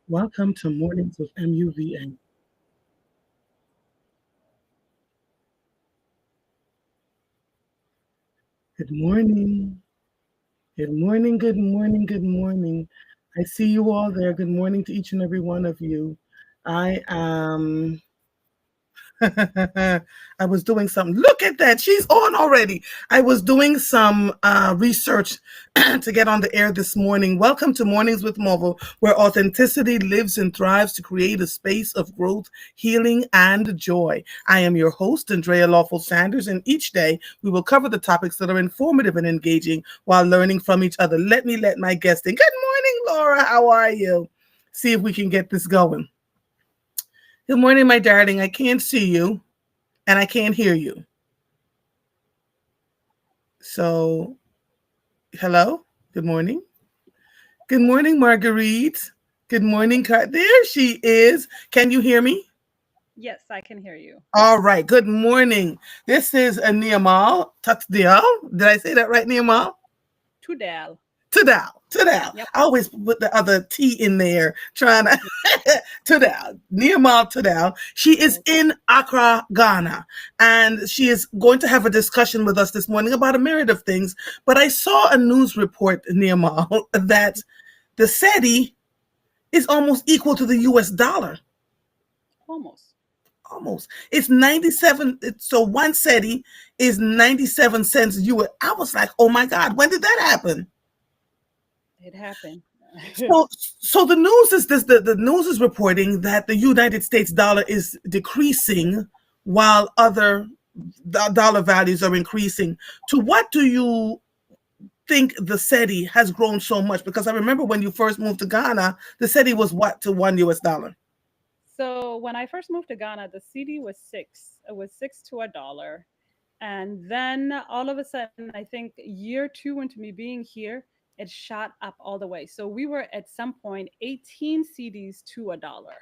Welcome to Mornings with MUVA. Good morning. Good morning. Good morning. Good morning. I see you all there. Good morning to each and every one of you. I am I was doing some. Look at that. She's on already. I was doing some research to get on the air this morning. Welcome to Mornings with Marvel, where authenticity lives and thrives to create a space of growth, healing, and joy. I am your host, Andrea Lawful Sanders, and each day we will cover the topics that are informative and engaging while learning from each other. Let my guest in. Good morning, Laura. How are you? See if we can get this going. Good morning, my darling. I can't see you and I can't hear you. So, hello. Good morning. Good morning, Marguerite. Good morning, there she is. Can you hear me? Yes, I can hear you. All right. Good morning. This is a Niamal Tuxdial. Did I say that right, Niamal? Tudel. Tadal, Tadal. Yep. I always put the other T in there, trying to Tadal, Nehemiah Tadal. She is in Accra, Ghana, and she is going to have a discussion with us this morning about a myriad of things. But I saw a news report, Nehemiah, that the SETI is almost equal to the US dollar. Almost. Almost. It's 97. So one SETI is 97 cents US. I was like, oh my God, when did that happen? It happened. So the news is this: the news is reporting that the United States dollar is decreasing while other dollar values are increasing. To what do you think the SETI has grown so much? Because I remember when you first moved to Ghana, the SETI was what to one US dollar? So when I first moved to Ghana, the CD was six. It was six to a dollar. And then all of a sudden, I think year two into me being here, it shot up all the way. So we were at some point 18 CDs to a dollar.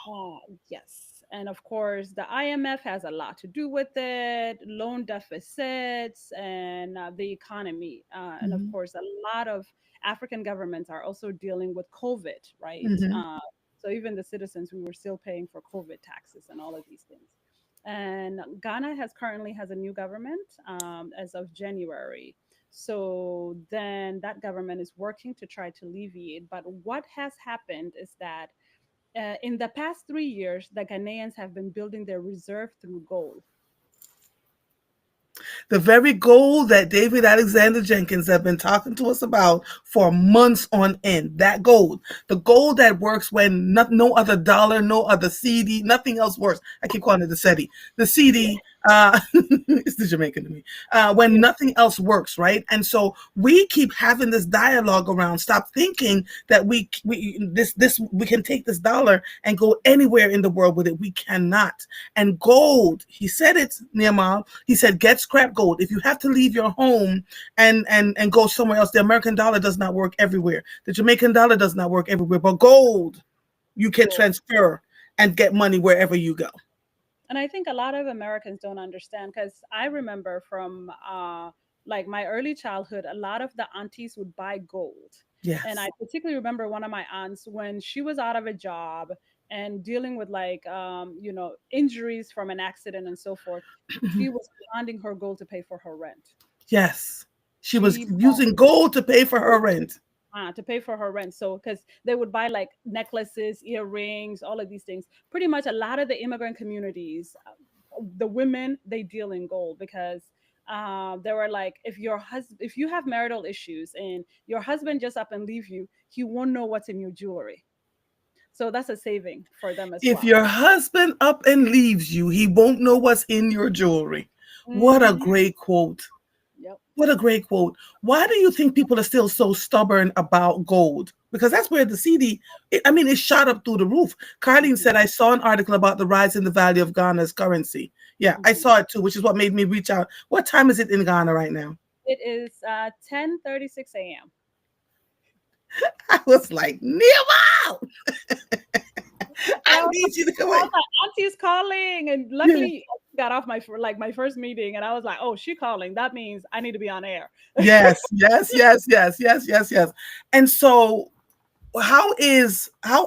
Uh, yes. And of course, the IMF has a lot to do with it, loan deficits, and the economy. And of Mhm. course, a lot of African governments are also dealing with COVID, right? Mhm. So even the citizens, we were still paying for COVID taxes and all of these things. And Ghana has currently has a new government as of January. So then that government is working to try to alleviate. But what has happened is that in the past 3 years, the Ghanaians have been building their reserve through gold. The very gold that David Alexander Jenkins have been talking to us about for months on end. That gold, the gold that works when no other dollar, no other CD, nothing else works. I keep calling it the SETI. The CD, it's the Jamaican to me. When Yeah. nothing else works, right? And so we keep having this dialogue around. Stop thinking that we can take this dollar and go anywhere in the world with it. We cannot. And gold, he said it, Nehemiah. He said, get scrap gold. If you have to leave your home and go somewhere else, the American dollar does not work everywhere. The Jamaican dollar does not work everywhere. But gold, you can Gold. transfer and get money wherever you go. And I think a lot of Americans don't understand because I remember from like my early childhood, a lot of the aunties would buy gold. And Yes. I particularly remember one of my aunts when she was out of a job and dealing with like, injuries from an accident and so forth. She was planting her gold to pay for her rent. Yes. She was She using gold to pay for her rent. to pay for her rent. So, because they would buy like necklaces, earrings, all of these things. Pretty much a lot of the immigrant communities, the women, they deal in gold because they were like, if you have marital issues and your husband just up and leave you, he won't know what's in your jewelry. So that's a saving for them as If well. your husband up and leaves you, he won't know what's in your jewelry. What a Hmm. great quote. Yep. What a great quote. Why do you think people are still so stubborn about gold? Because that's where the CD, it shot up through the roof. Carlene Hmm. said, I saw an article about the rise in the value of Ghana's currency. Yeah, I Hmm. saw it too, which is what made me reach out. What time is it in Ghana right now? It is 10:36 a.m. I was like, Nemo, And I need you to come I in. was like, "Auntie's calling," and Yeah. luckily, I got off my first meeting, and I was like, "Oh, she calling. That means I need to be on air." Yes, yes, yes, yes, yes, yes, yes. And so how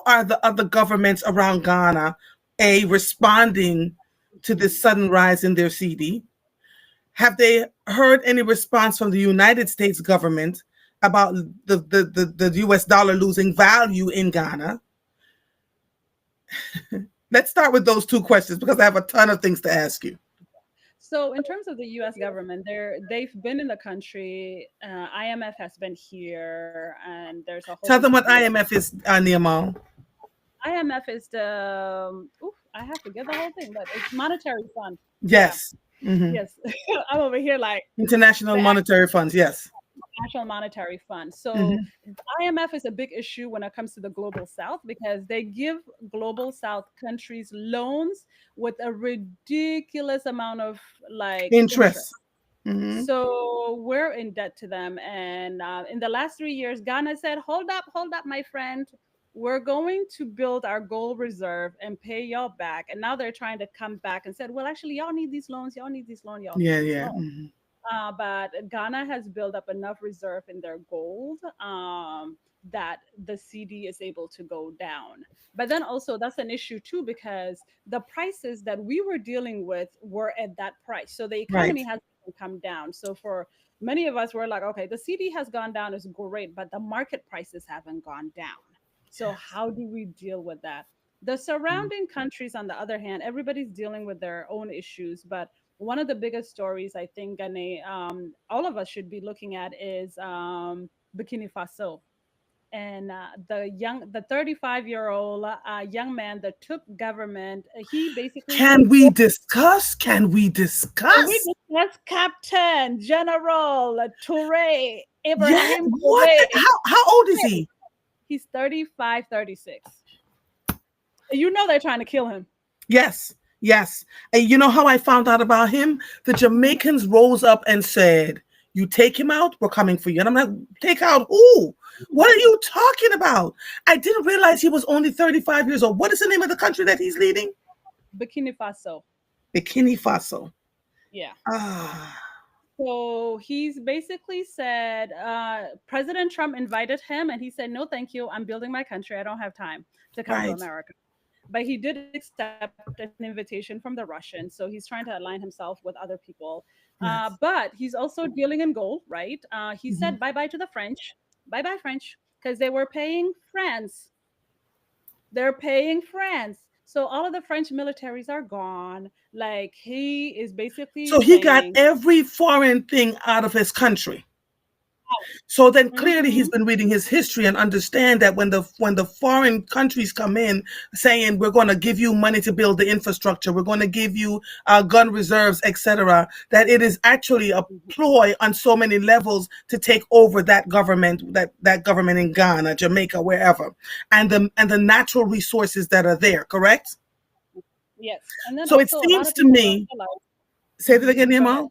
are the other governments around Ghana responding to this sudden rise in their CD? Have they heard any response from the United States government about the US dollar losing value in Ghana? Let's start with those two questions because I have a ton of things to ask you. So in terms of the U.S. government, they've been in the country. IMF has been here, and there's a whole Tell bunch them of what U.S. IMF is, Niamal. IMF is the I have to get the whole thing, but it's monetary fund. Yeah, Yes. Hmm. yes. I'm over here like International the Monetary Funds. Yes. National Monetary Fund. So Hmm. IMF is a big issue when it comes to the global south because they give global south countries loans with a ridiculous amount of like interest. Interest. Hmm. So we're in debt to them. And in the last 3 years, Ghana said, hold up, my friend. We're going to build our gold reserve and pay y'all back. And now they're trying to come back and said, well, actually, y'all need these loans. Y'all need these loans. Y'all need Yeah. these Yeah. loans. Hmm. But Ghana has built up enough reserve in their gold that the CD is able to go down. But then also that's an issue too because the prices that we were dealing with were at that price. So the Right. economy has come down. So for many of us, we're like, okay, the CD has gone down, is great, but the market prices haven't gone down. So how do we deal with that? The surrounding countries, on the other hand, everybody's dealing with their own issues, but one of the biggest stories I think, Gane, all of us should be looking at is Burkina Faso. And the 35-year-old young man that took government, he basically took. Can we discuss? Can we And we discuss? discussed Captain General Toure Yeah. Ibrahim What? Toure. How old is he? He's 35, 36. You know they're trying to kill him. Yes, yes. And you know how I found out about him? The Mhm. Jamaicans rose up and said, "You take him out, we're coming for you." And I'm like, "Take out who? What are you talking about?" I didn't realize he was only 35 years old. What is the name of the country that he's leading? Burkina Faso. Bikini Faso. Yeah. Ah, So he's basically said President Trump invited him, and he said, "No, thank you. I'm building my country. I don't have time to come to right. America." But he did accept an invitation from the Russians, so he's trying to align himself with other people. Yes. But he's also dealing in gold, right? He said Mhm. bye bye to the French, bye bye French, because they were paying France. They're paying France. So all of the French militaries are gone. Like he is basically So he got saying, every foreign thing out of his country. So then clearly he's mm-hmm, been reading his history and understand that when the foreign countries come in saying we're going to give you money to build the infrastructure, we're going to give you gun reserves, etc., that it is actually a ploy on so many levels to take over that government in Ghana, Jamaica, wherever, and the natural resources that are there. Correct. yes. And then So it also a lot seems of to people don't me. realize. Say that again, Go ahead. Yamal.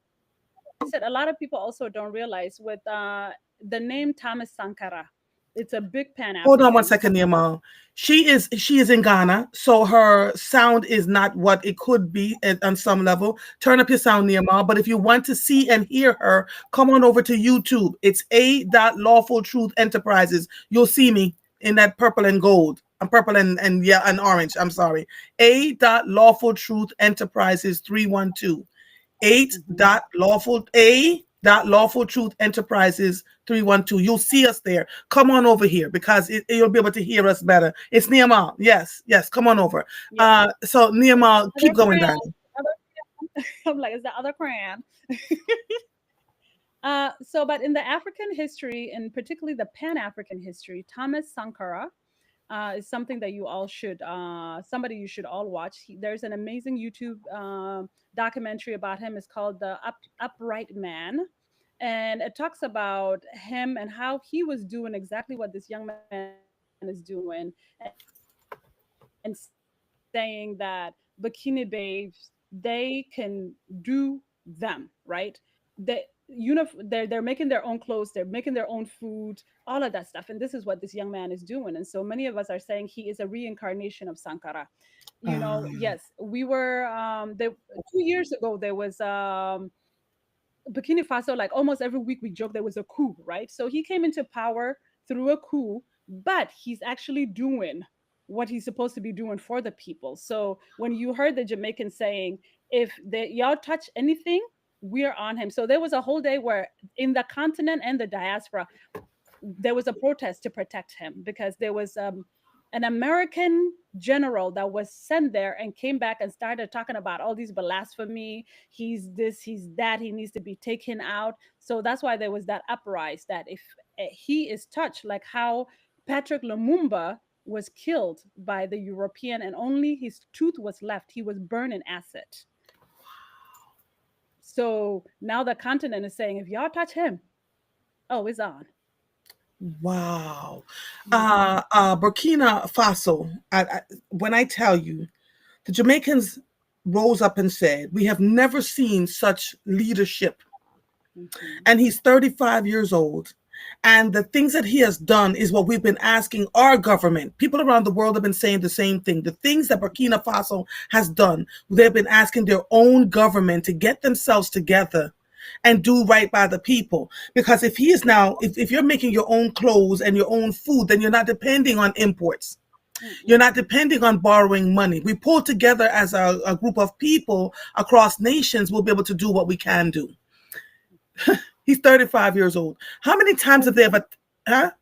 I said a lot of people also don't realize with the name Thomas Sankara, it's a big Pan Hold on one African. second, Nirmal. She is in Ghana, so her sound is not what it could be on some level. Turn up your sound, Nirmal. But if you want to see and hear her, come on over to YouTube. It's A.Lawful Truth Enterprises. You'll see me in that purple and gold. Purple and yeah and orange. I'm sorry. A.Lawful Truth Enterprises 312. Eight Hmm. dot lawful a dot lawful truth enterprises 312. You'll see us there. Come on over here because you'll be able to hear us better. It's Nehemiah. Yes, yes, come on over. Yeah. So Nehemiah, Other keep going, crayon. darling. I'm like, is that other crayon? So, but in the African history, and particularly the Pan African history, Thomas Sankara is something that you all should, somebody you should all watch. There's an amazing YouTube documentary about him. It's called The Upright Man. And it talks about him and how he was doing exactly what this young man is doing and saying that bikini babes, they can do them, right? They're making their own clothes, they're making their own food, all of that stuff. And this is what this young man is doing. And so many of us are saying he is a reincarnation of Sankara. Yes, we were there 2 years ago. There was Burkina Faso. Like almost every week, we joke there was a coup, right? So he came into power through a coup. but he's actually doing what he's supposed to be doing for the people. So when you heard the Jamaicans saying, if y'all touch anything, we're on him. So there was a whole day where in the continent and the diaspora, there was a protest to protect him because there was an American general that was sent there and came back and started talking about all these blasphemy. He's this, he's that, he needs to be taken out. So that's why there was that uprise that if he is touched, like how Patrick Lumumba was killed by the European and only his tooth was left, he was burned in acid. So now the continent is saying, if y'all touch him, oh, it's on. Wow. Mhm. Burkina Faso, when I tell you, the Jamaicans rose up and said, we have never seen such leadership. Mhm. And he's 35 years old. And the things that he has done is what we've been asking our government. People around the world have been saying the same thing. The things that Burkina Faso has done, they've been asking their own government to get themselves together and do right by the people. Because if he is now, if you're making your own clothes and your own food, then you're not depending on imports. You're not Mm-mm-mm. depending on borrowing money. We pull together as a group of people across nations, we'll be able to do what we can do. He's 35 years old. How many times have And they ever, huh?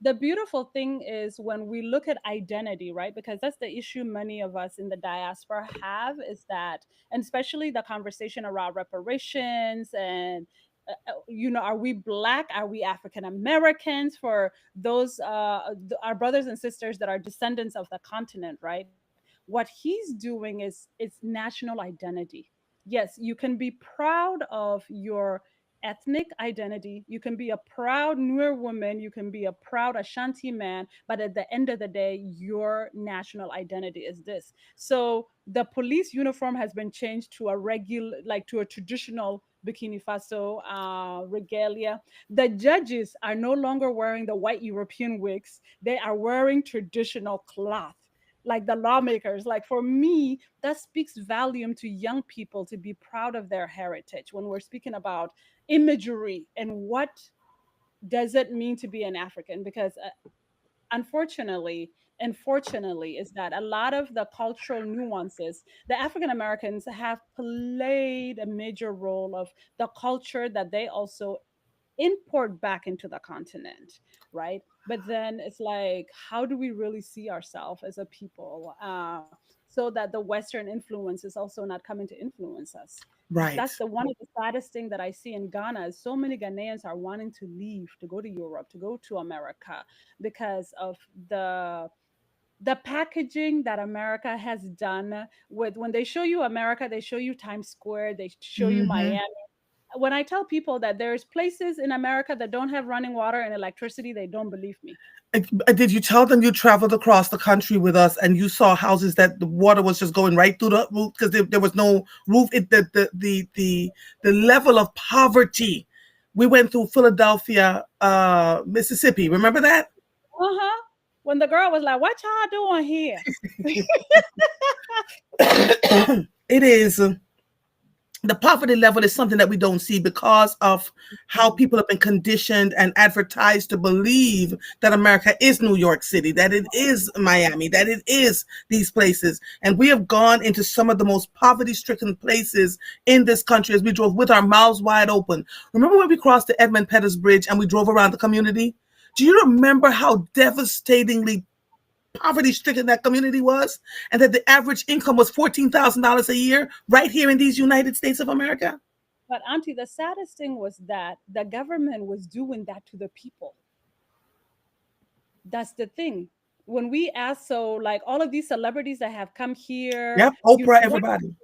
the beautiful thing is when we look at identity, right? Because that's the issue many of us in the diaspora have is that, and especially the conversation around reparations and, are we Black? Are we African Americans? For those, our brothers and sisters that are descendants of the continent, right? What he's doing is it's national identity. Yes, you can be proud of your ethnic identity. You can be a proud Nuer woman, you can be a proud Ashanti man, but at the end of the day, your national identity is this. So the police uniform has been changed to a regular, like to a traditional Burkina Faso regalia. The judges are no longer wearing the white European wigs, they are wearing traditional cloth. Like the lawmakers, like for me, that speaks volume to young people to be proud of their heritage when we're speaking about imagery and what does it mean to be an African, because unfortunately is that a lot of the cultural nuances, the African Americans have played a major role of the culture that they also import back into the continent, right? But then it's like, how do we really see ourselves as a people, so that the Western influence is also not coming to influence us? Right, That's the one of the saddest thing that I see in Ghana is so many Ghanaians are wanting to leave, to go to Europe, to go to America, because of the packaging that America has done. With when they show you America, they show you Times Square, they show you hmm. Miami. When I tell people that there's places in America that don't have running water and electricity, they don't believe me. Did you tell them you traveled across the country with us and you saw houses that the water was just going right through the roof because there was no roof? The level of poverty. We went through Philadelphia, Mississippi. Remember that? Uh-huh. When the girl was like, "What y'all doing here?" It is. The poverty level is something that we don't see because of how Mhm. people have been conditioned and advertised to believe that America is New York City, that it is Miami, that it is these places. And we have gone into some of the most poverty stricken places in this country as we drove with our mouths wide open. Remember when we crossed the Edmund Pettus Bridge and we drove around the community? Do you remember how devastatingly poverty stricken that community was, and that the average income was $14,000 a year right here in these United States of America? But Auntie, the saddest thing was that the government was doing that to the people. That's the thing. When we ask, so like all of these celebrities that have come here, Yep, Oprah, everybody.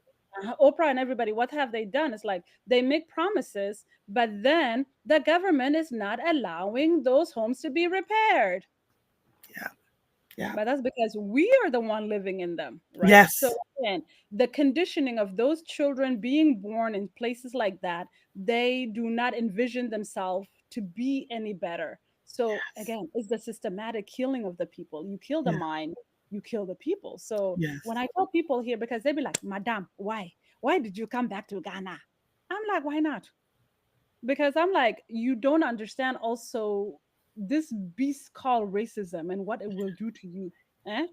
Oprah and everybody, what have they done? It's like they make promises, but then the government is not allowing those homes to be repaired. Yeah, yeah, But that's because we are the one living in them, right? So yes, again, the conditioning of those children being born in places like that, they do not envision themselves to be any better. So again, it's the systematic killing of the people. You kill the yeah, mind, you kill the people. So when yes, I tell people here, because they be like, Madam, why? Why did you come back to Ghana? I'm like, why not? Because I'm like, you don't understand also. this beast called racism and what it will do to you. Eh?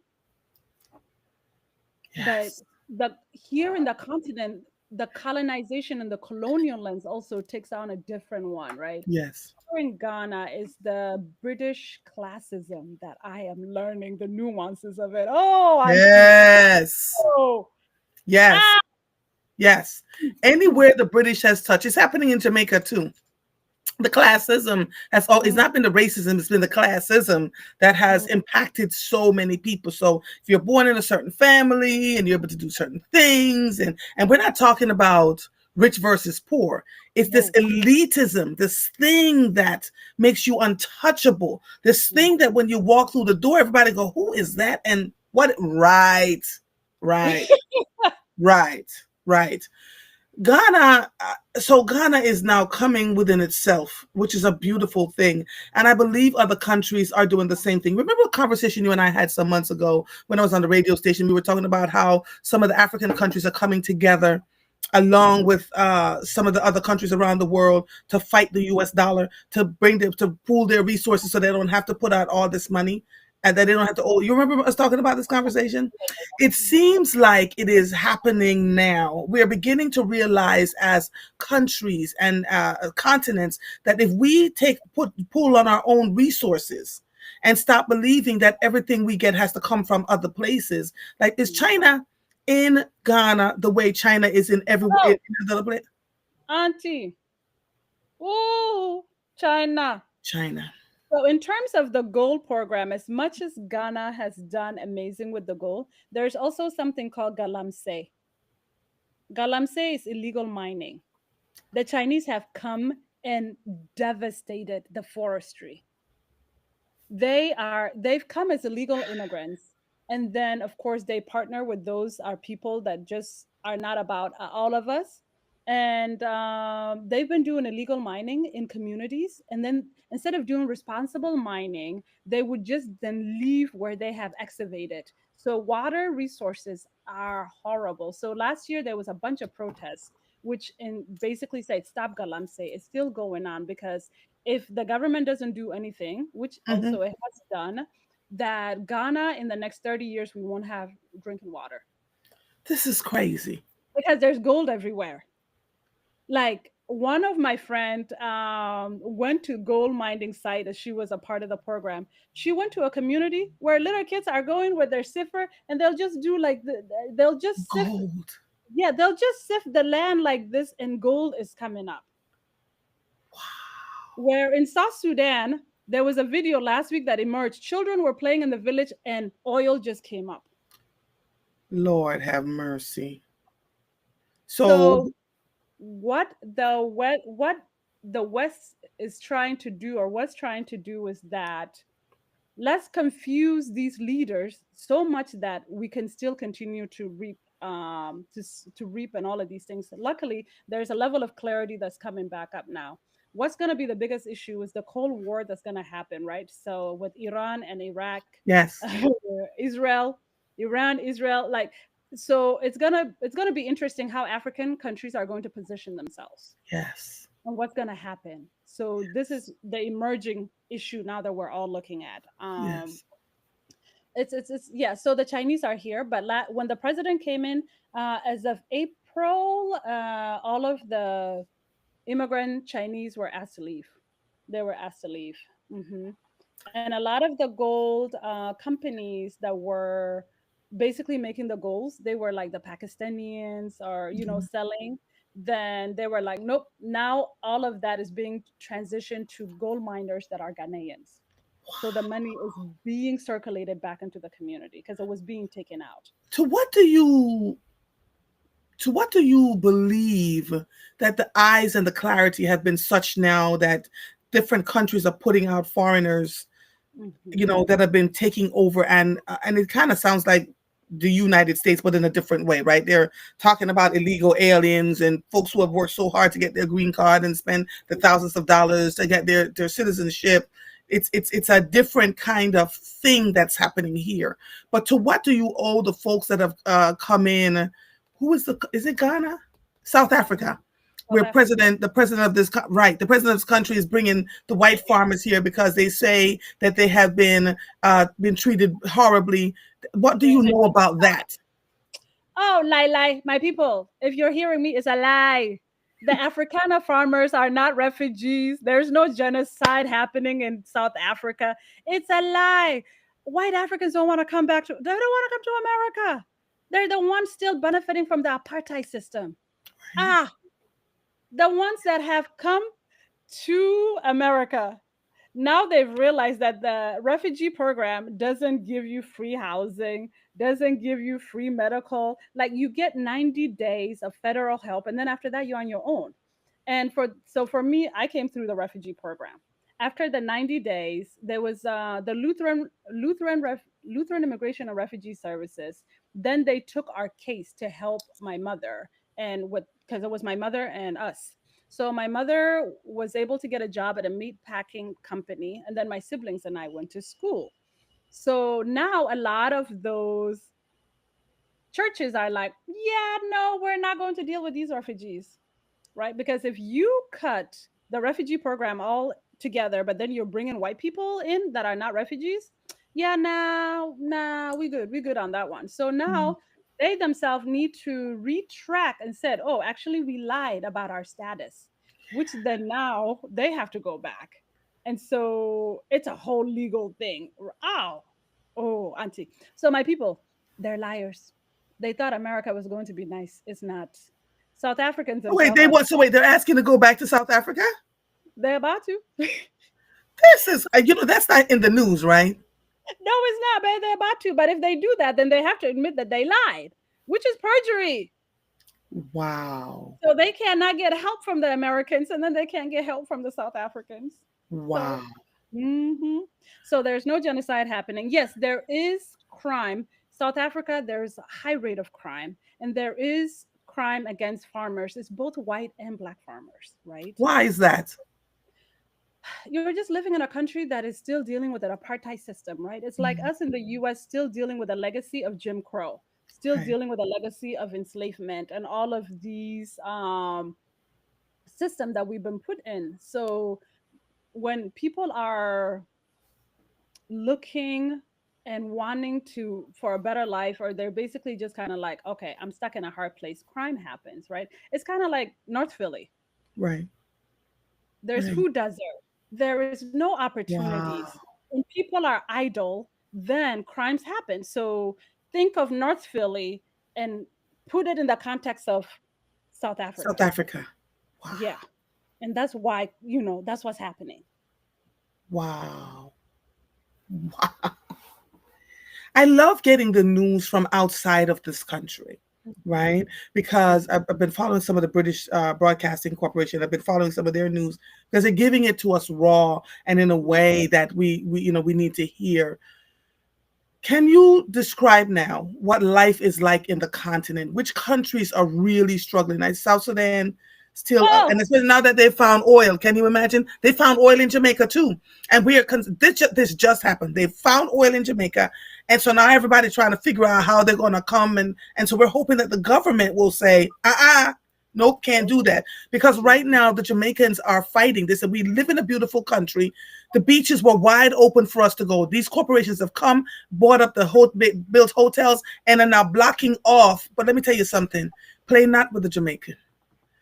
But Yes. the here in the continent, the colonization and the colonial lens also takes on a different one, right? Yes. Here in Ghana is the British classism that I am learning the nuances of it. Oh, auntie. Yes. Oh, Yes. ah. Yes. Anywhere the British has touched, it's happening in Jamaica too. The classism has all, it's Mm, not been the racism, it's been the classism that has mm, impacted so many people. So if you're born in a certain family and you're able to do certain things, and we're not talking about rich versus poor, it's this no. elitism, this thing that makes you untouchable, this Mm. thing that when you walk through the door, everybody go, who is that? And what? Right, right, right, right. Ghana, so Ghana is now coming within itself, which is a beautiful thing. And I believe other countries are doing the same thing. Remember a conversation you and I had some months ago when I was on the radio station? We were talking about how some of the African countries are coming together along with some of the other countries around the world to fight the US dollar, to bring them to pool their resources so they don't have to put out all this money and that they don't have to. Oh, you remember us talking about this conversation? It seems like it is happening now. We are beginning to realize as countries and continents that if we pull on our own resources and stop believing that everything we get has to come from other places, like is Mm. China in Ghana the way China is in in Oh, other place? auntie. Ooh, China. China. So, in terms of the gold program, as much as Ghana has done amazing with the gold, there's also something called galamsey. Galamsey is illegal mining. The Chinese have come and devastated the forestry. They've come as illegal immigrants, and then of course they partner with those are people that just are not about all of us, and they've been doing illegal mining in communities, and then instead of doing responsible mining they would just then leave where they have excavated. So water resources are horrible. So last year there was a bunch of protests which in basically said stop galamsey. It's still going on because if the government doesn't do anything, which Hmm. also it has done, that Ghana in the next 30 years we won't have drinking water This is crazy. because there's gold everywhere. Like one of my friend went to gold mining site as she was a part of the program. She went to a community where little kids are going with their siffer and they'll just do like they'll just sift. Gold. Yeah, they'll just sift the land like this and gold is coming up. Where in South Sudan, there was a video last week that emerged. Children were playing in the village and oil just came up. Lord have mercy. So So what the West is trying to do or was trying to do is that let's confuse these leaders so much that we can still continue to reap to reap and all of these things. Luckily there's a level of clarity that's coming back up now. What's going to be the biggest issue is the cold war that's going to happen, right? So with Iran and Iraq, yes, Israel, Iran, Israel, like, so it's gonna be interesting how African countries are going to position themselves yes, and what's going to happen. So this is the emerging issue now that we're all looking at. yes. It's yeah. So the Chinese are here, but when the president came in, as of April, all of the immigrant Chinese were asked to leave. They were asked to leave. Hmm. And a lot of the gold companies that were basically making the golds, they were like the Pakistanians or selling. Then they were like, nope. Now all of that is being transitioned to gold miners that are Ghanaians. So the money is being circulated back into the community because it was being taken out. To what do you to what do you believe that the eyes and the clarity have been such now that different countries are putting out foreigners, Hmm. that have been taking over, and it kind of sounds like the United States, but in a different way, right? They're talking about illegal aliens and folks who have worked so hard to get their green card and spend the thousands of dollars to get their citizenship. It's a different kind of thing that's happening here. But to what do you owe the folks that have come in? Who is it Ghana? South Africa. South where Africa. the president of this, right, the president of this country is bringing the white farmers here because they say that they have been treated horribly. What do There's you a know about genocide. that? Oh, lie. My people, if you're hearing me, it's a lie. The Afrikaner farmers are not refugees. There's no genocide happening in South Africa. It's a lie. White Africans don't want to come back to, they don't want to come to America. They're the ones still benefiting from the apartheid system. Ah, the ones that have come to America. Now they've realized that the refugee program doesn't give you free housing, doesn't give you free medical. Like you get 90 days of federal help, and then after that, you're on your own. And for me, I came through the refugee program. After the 90 days, there was the Lutheran Immigration and Refugee Services. Then they took our case to help my mother, and what, because it was my mother and us. So my mother was able to get a job at a meat packing company, and then my siblings and I went to school. So now a lot of those churches are like, yeah, no, we're not going to deal with these refugees, right? Because if you cut the refugee program all together, but then you're bringing white people in that are not refugees, yeah, now, nah, we good on that one. So Mhm. now they themselves need to retract and said, oh, actually, we lied about our status, which then now they have to go back. And so it's a whole legal thing. Oh, oh, auntie. So my people, they're liars. They thought America was going to be nice. It's not. South Africans Oh, wait, themselves they are, want, so wait, they're asking to go back to South Africa? they're about to. No, This is, that's not in the news, right? it's not, but they're about to. But if they do that, then they have to admit that they lied, which is perjury. Wow. So they cannot get help from the Americans, and then they can't get help from the South Africans. So, Wow. hmm so there's no genocide happening. Yes, there is crime. South Africa, there's a high rate of crime, and there is crime against farmers. It's both white and black farmers, right? Why is that? You're just living in a country that is still dealing with an apartheid system, right? It's like Mhm. us in the US still dealing with a legacy of Jim Crow, still Right. dealing with a legacy of enslavement and all of these system that we've been put in. So when people are looking and wanting to for a better life, or they're basically just kind of like, okay, I'm stuck in a hard place, crime happens, right? It's kind of like North Philly. Right. There's Right. food desert. There is no opportunities. Wow. When people are idle, then crimes happen. So think of North Philly and put it in the context of South South Africa. Africa. Wow. Yeah. And that's why, that's what's happening. Wow. I love getting the news from outside of this country, right? Because I've been following some of the British Broadcasting Corporation. I've been following some of their news because they're giving it to us raw and in a way that we need to hear. Can you describe now what life is like in the continent? Which countries are really struggling? Like South Sudan, still, Oh, and especially now that they found oil. Can you imagine? They found oil in Jamaica too, and this just happened. They found oil in Jamaica, and so now everybody's trying to figure out how they're going to come, and so we're hoping that the government will say, nope, can't do that. Because right now the Jamaicans are fighting. They said we live in a beautiful country. The beaches were wide open for us to go. These corporations have come, bought up built hotels, and are now blocking off. But let me tell you something. Play not with the Jamaican.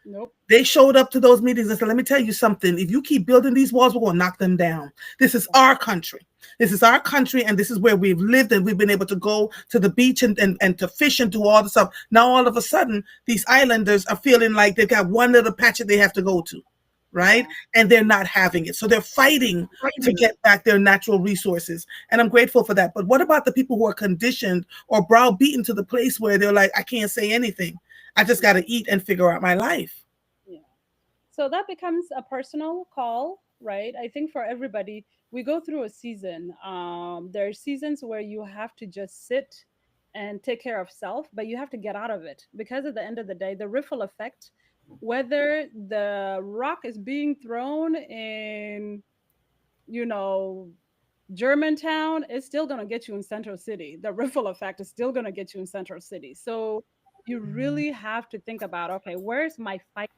nope. They showed up to those meetings and said, let me tell you something. If you keep building these walls, we're going to knock them down. This is our country. This is our country, and this is where we've lived, and we've been able to go to the beach and to fish and do all the stuff. Now, all of a sudden, these islanders are feeling like they've got one little patch that they have to go to, right? Yeah. And they're not having it. So they're fighting to get back their natural resources. And I'm grateful for that. But what about the people who are conditioned or browbeaten to the place where they're like, I can't say anything. I just got to eat and figure out my life. Yeah. So that becomes a personal call, right? I think for everybody, we go through a season. There are seasons where you have to just sit and take care of self, but you have to get out of it because at the end of the day, the ripple effect, whether the rock is being thrown in, you know, Germantown, is still going to get you in Central City. The ripple effect is still going to get you in Central City. So you really have to think about, okay, where's my fight?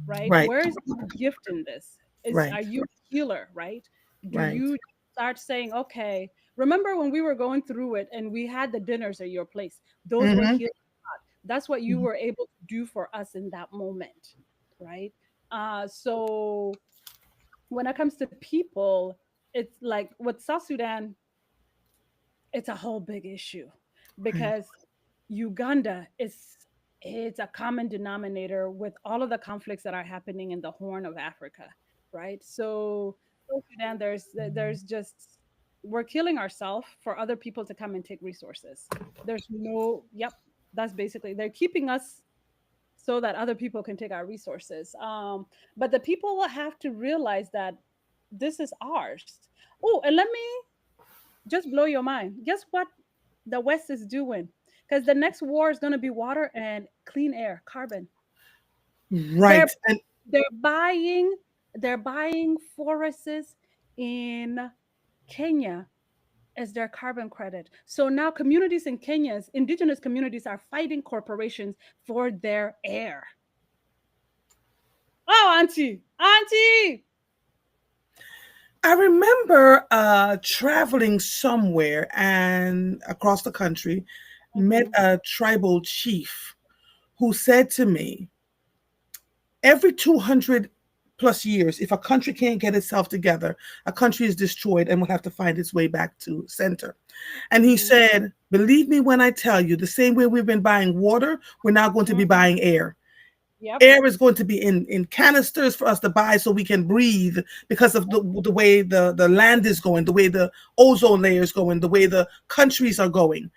right? Right. Where's your gift in this? Are Right. you a healer, right? Do Right. you start saying, okay, remember when we were going through it and we had the dinners at your place? Those were Mm-hmm. healing. That's what you were able to do for us in that moment, right? So when it comes to people, it's like with South Sudan, it's a whole big issue Right. because Uganda is it's a common denominator with all of the conflicts that are happening in the Horn of Africa, right? So South Sudan, there's just we're killing ourselves for other people to come and take resources. There's no, yep, that's basically they're keeping us so that other people can take our resources. But the people will have to realize that this is ours. Oh, and let me just blow your mind. Guess what the West is doing? Because the next war is going to be water and clean air, carbon. They're Right. And they're buying they're buying forests in Kenya as their carbon credit. So now communities in Kenya's indigenous communities are fighting corporations for their air. Oh, auntie. I remember traveling somewhere and across the country, met Mm-hmm. a tribal chief who said to me, every 200 plus years, if a country can't get itself together, a country is destroyed and will have to find its way back to center. And he Mm-hmm. said, believe me when I tell you, the same way we've been buying water, we're now going to be Mm-hmm. buying air. Yep. Air is going to be in canisters for us to buy so we can breathe because of the way the land is going, the way the ozone layer is going, the way the countries are going.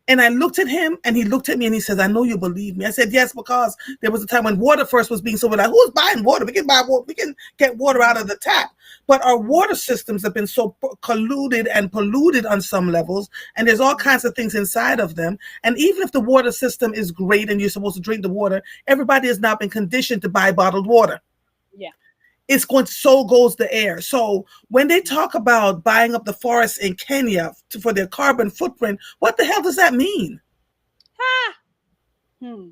And I looked at him and he looked at me and he says, I know you believe me. I said, yes, because there was a time when water first was being sold. We're like, who's buying water? We can buy water. We can get water out of the tap. But our water systems have been so colluded and polluted on some levels. And there's all kinds of things inside of them. And even if the water system is great and you're supposed to drink the water, everybody has now been conditioned to buy bottled water. Yeah. It's going to, so goes the air. So when they talk about buying up the forests in Kenya for their carbon footprint, what the hell does that mean? Ha. Hmm.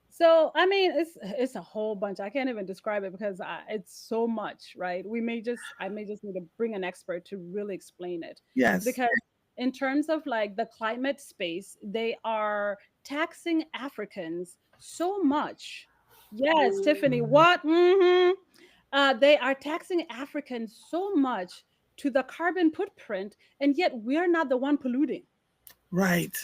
So I mean, it's a whole bunch. I can't even describe it because it's so much, right? I may just need to bring an expert to really explain it, Yes. because in terms of like the climate space, they are taxing Africans so much. Yes, Tiffany. What? They are taxing Africans so much to the carbon footprint, and yet we're not the one polluting. Right.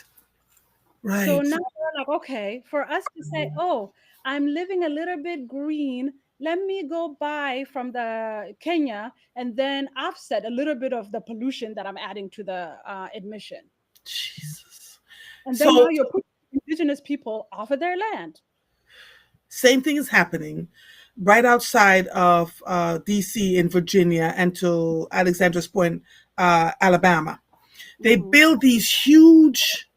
So Right. now we're like, okay, for us to say, oh, I'm living a little bit green. Let me go buy from the Kenya and then offset a little bit of the pollution that I'm adding to the admission. Jesus. And then now So you're putting indigenous people off of their land. same thing is happening right outside of DC in Virginia and to Alexander's Point, Alabama. They Hmm. build these huge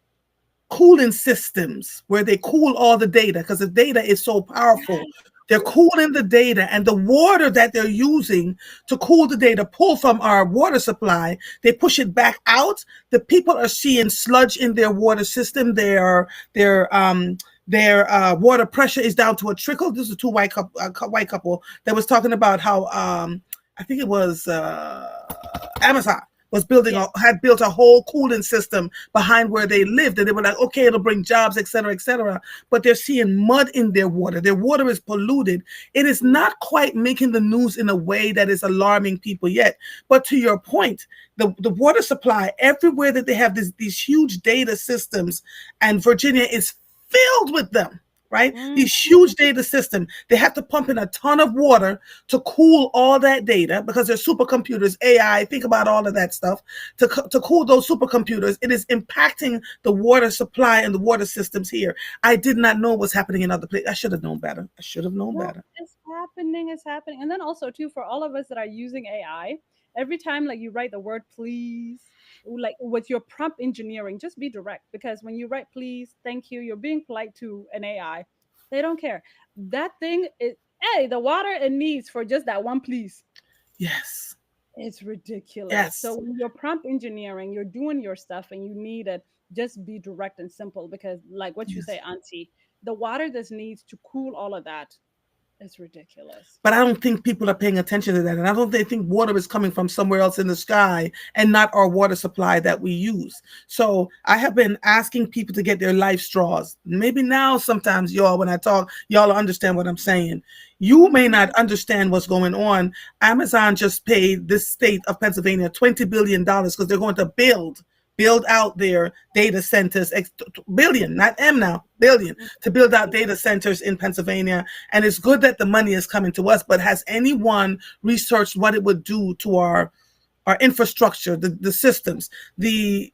cooling systems where they cool all the data because the data is so powerful. They're cooling the data and the water that they're using to cool the data, pull from our water supply, they push it back out. The people are seeing sludge in their water system. Their water pressure is down to a trickle. This is a white couple that was talking about how I think it was Amazon was Yes. had built a whole cooling system behind where they lived, and they were like, okay, it'll bring jobs, et cetera, et cetera. But they're seeing mud in their water. Their water is polluted. It is Mhm. not quite making the news in a way that is alarming people yet. But to your point, the water supply everywhere that they have these huge data systems, and Virginia is filled with them, right? Mhm. These huge data systems, they have to pump in a ton of water to cool all that data because they're supercomputers, AI, think about all of that stuff. To cool those supercomputers, it is impacting the water supply and the water systems here. I did not know what's happening in other places. I should have known better. I should have known No, better. it's happening. And then also too, for all of us that are using AI, every time like you write the word please, like with your prompt engineering, just be direct, because when you write please, thank you, you're being polite to an AI. They don't care. That thing is, hey, the water it needs for just that one please. Yes. It's ridiculous. So Yes. when you're prompt engineering, you're doing your stuff and you need it, just be direct and simple, because like what you say, Yes. Auntie, the water that needs to cool all of that, It's ridiculous. But I don't think people are paying attention to that. And I don't think water is coming from somewhere else in the sky and not our water supply that we use. So I have been asking people to get their life straws. Maybe now, sometimes, y'all, when I talk, y'all understand what I'm saying. You may Hmm. not understand what's going on. Amazon just paid this state of Pennsylvania $20 billion because they're going to build out their data centers, billion, not M now, billion, to build out data centers in Pennsylvania. And it's good that the money is coming to us, but has anyone researched what it would do to our infrastructure, the systems, the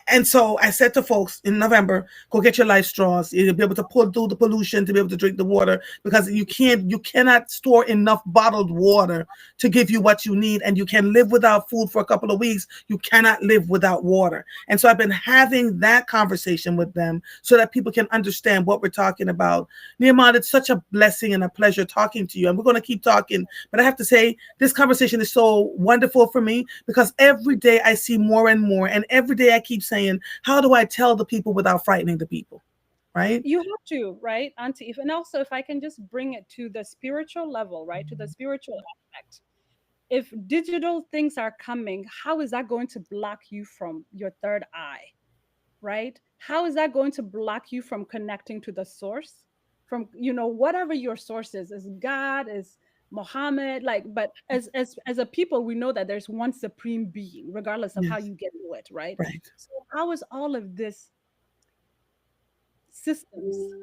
and so I said to folks in November, go get your life straws. You'll be able to pull through the pollution to be able to drink the water because you cannot store enough bottled water to give you what you need. And you can live without food for a couple of weeks. You cannot live without water. And so I've been having that conversation with them so that people can understand what we're talking about. Nehemiah, it's such a blessing and a pleasure talking to you. And we're going to keep talking. But I have to say, this conversation is so wonderful for me because every day I see more and more. And every day I keep saying, how do I tell the people without frightening the people? Right? You have to, right, Auntie? And also, if I can just bring it to the spiritual level, right, to the spiritual aspect. If digital things are coming, how is that going to block you from your third eye? Right? How is that going to block you from connecting to the source? From, whatever your source is God, is Muhammad, like, but as a people, we know that there's one supreme being, regardless of how Yes. you get to it, right? Right. So how is all of this systems,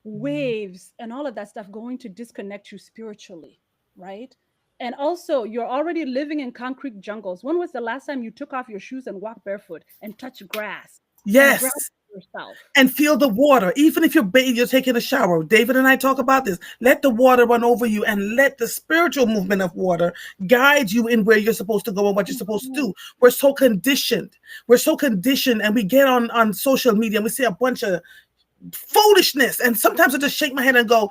waves, and all of that stuff going to disconnect you spiritually, right? And also, you're already living in concrete jungles. When was the last time you took off your shoes and walked barefoot and touched grass and Yes. grounded yourself? And feel the water. Even if you're taking a shower. David and I talk about this. Let the water run over you and let the spiritual movement of water guide you in where you're supposed to go and what you're supposed to Mhm. do. We're so conditioned. We're so conditioned, and we get on social media and we see a bunch of foolishness. And sometimes I just shake my head and go,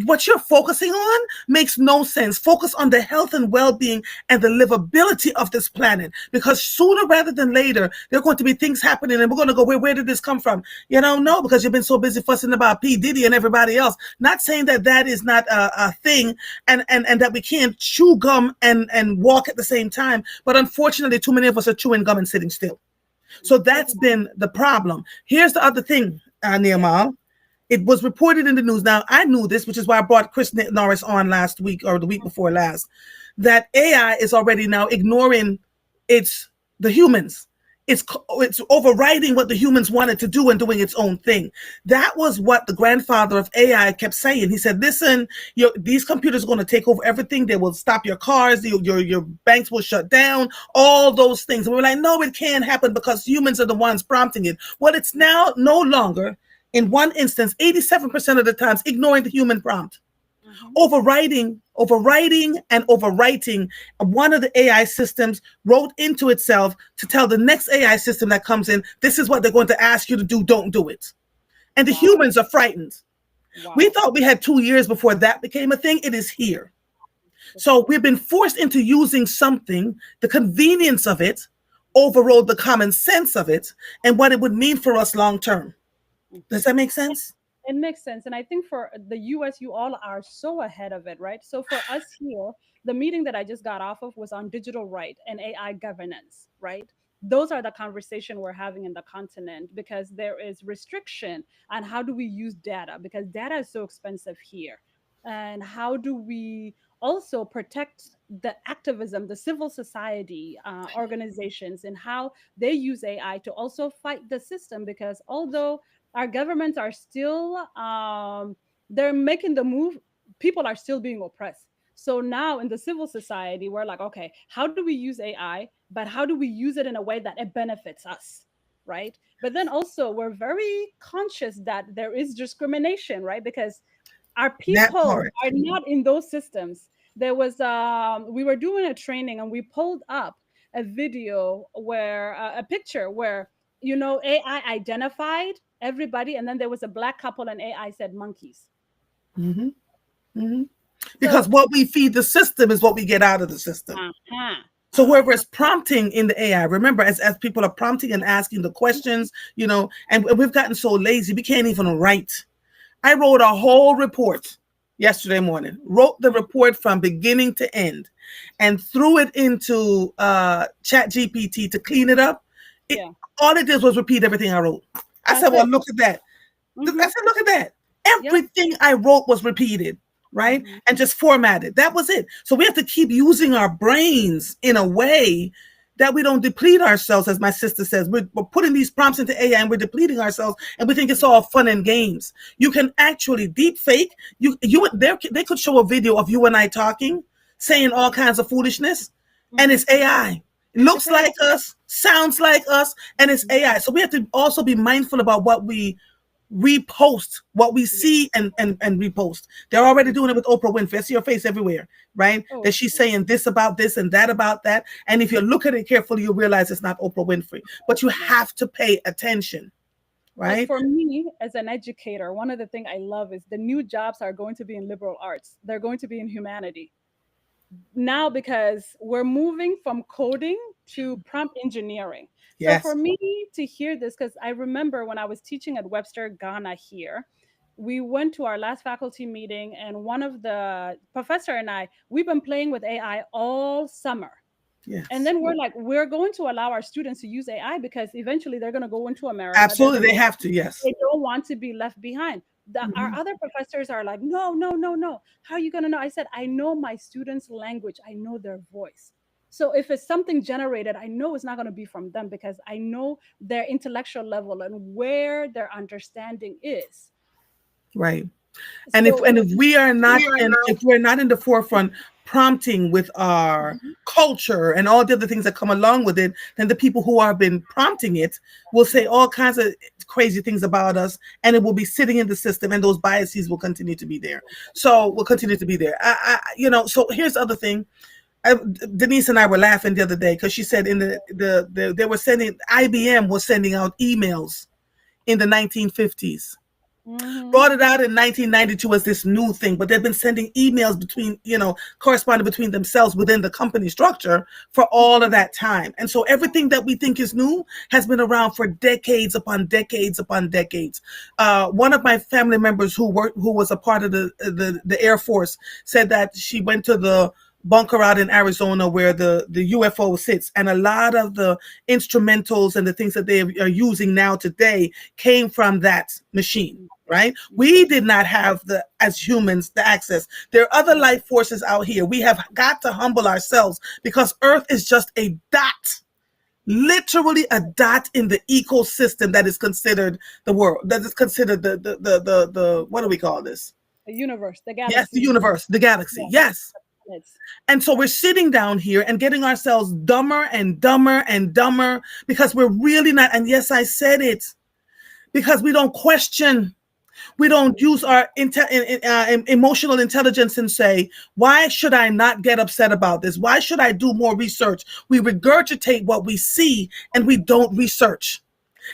what you're focusing on makes no sense. Focus on the health and well-being and the livability of this planet, because sooner rather than later there are going to be things happening and we're going to go, where did this come from? You don't know, because you've been so busy fussing about P Diddy and everybody else. Not saying that that is not a thing, and that we can't chew gum and walk at the same time, but unfortunately too many of us are chewing gum and sitting still. So that's been the problem. Here's the other thing, Yes. Nehemiah. It was reported in the news. Now, I knew this, which is why I brought Chris Norris on last week or the week before last, that AI is already now ignoring its the humans. It's overriding what the humans wanted to do and doing its own thing. That was what the grandfather of AI kept saying. He said, "Listen, these computers are going to take over everything. They will stop your cars. Your banks will shut down. All those things." And we're like, "No, it can't happen because humans are the ones prompting it." Well, it's now no longer, in one instance, 87% of the times, ignoring the human prompt, Hmm. overriding and overwriting. One of the AI systems wrote into itself to tell the next AI system that comes in, this is what they're going to ask you to do, don't do it. And the Wow. humans are frightened. We Wow. thought we had 2 years before that became a thing. It is here. So we've been forced into using something, the convenience of it overrode the common sense of it and what it would mean for us long term. Does that make sense? It makes sense. And I think for the US, you all are so ahead of it, right? So for us here, the meeting that I just got off of was on digital right and AI governance, right? Those are the conversation we're having in the continent, because there is restriction on how do we use data, because data is so expensive here. And how do we also protect the activism, the civil society organizations, and how they use AI to also fight the system? Because although our governments are still they're making the move, people are still being oppressed. So now in the civil society, we're like, okay, how do we use AI, but how do we use it in a way that it benefits us, right? But then also we're very conscious that there is discrimination, right? Because our That people part. are not in those systems. There was we were doing a training and we pulled up a video where a picture where AI identified everybody, and then there was a black couple and AI said monkeys. Hmm. Hmm. Because So what we feed the system is what we get out of the system. uh-huh, So uh-huh. whoever is prompting in the AI, remember, as people are prompting and asking the questions, and we've gotten so lazy, we can't even write. I wrote a whole report yesterday morning, wrote the Mm. report from beginning to end, and threw it into Chat GPT to clean it up. It Yeah, all it did was repeat everything I wrote. I said, that's "Well, it. look at that." I Mm-hmm. said, "Look at that. Yep. Everything I wrote was repeated, right, Mm-hmm. and just formatted. That was it." So we have to keep using our brains in a way that we don't deplete ourselves, as my sister says. We're putting these prompts into AI and we're depleting ourselves, and we think it's all fun and games. You can actually deep fake. They could show a video of you and I talking, saying all kinds of foolishness, and Mm-hmm. it's AI. It It's looks AI. like us, sounds like us, and it's Mhm. AI. So we have to also be mindful about what we repost, what we Yeah. see, and repost. They're already doing it with Oprah Winfrey. I see her face everywhere, right? Oh, That she's saying this about this and that about that. And if you look at it carefully, you realize it's not Oprah Winfrey. But you no. have to pay attention, Like right? for me as an educator, one of the things I love is the new jobs are going to be in liberal arts. They're going to be in humanity now because we're moving from coding to prompt engineering. So for Yes. me to hear this, because I remember when I was teaching at Webster, Ghana here, we went to our last faculty meeting, and one of the professor and I, we've been playing with AI all summer. And Yes. then we're like, we're going to allow our students to use AI because eventually they're going to go into America. They're going Absolutely. They have to. they Yes. don't want to be left behind. Our Mhm. other professors are like, no, no, no, no. How are you going to know? I said, I know my students' language, I know their voice. So if it's something generated, I know it's not going to be from them because I know their intellectual level and where their understanding is. Right. And if So, and if we are not in if we're not in the forefront prompting with our mhm, culture and all the other things that come along with it, then the people who have been prompting it will say yeah, all kinds of crazy things about us, and it will be sitting in the system, and those biases will continue to be there. So will continue to be there. So here's the other thing. Denise and I were laughing the other day because she said in they were sending IBM was sending out emails in the 1950s, hmm, brought it out in 1992 as this new thing, but they've been sending emails between, corresponding between themselves within the company structure for all of that time. And so everything that we think is new has been around for decades upon decades upon decades. One of my family members who was a part of the Air Force said that she went to the bunker out in Arizona where the UFO sits, and a lot of the instrumentals and the things that they are using now today came from that machine, right? We did not have as humans, the access. There are other life forces out here. We have got to humble ourselves because Earth is just a dot, literally a dot in the ecosystem that is considered the world, that is considered the what do we call this? the universe, the Yes, the galaxy, universe, the galaxy. yeah, Yes. planets. And so we're sitting down here and getting ourselves dumber and dumber and dumber because we're really not. And yes, I said it, because we don't question. We don't use our emotional intelligence and say, why should I not get upset about this? Why should I do more research? We regurgitate what we see and we don't research.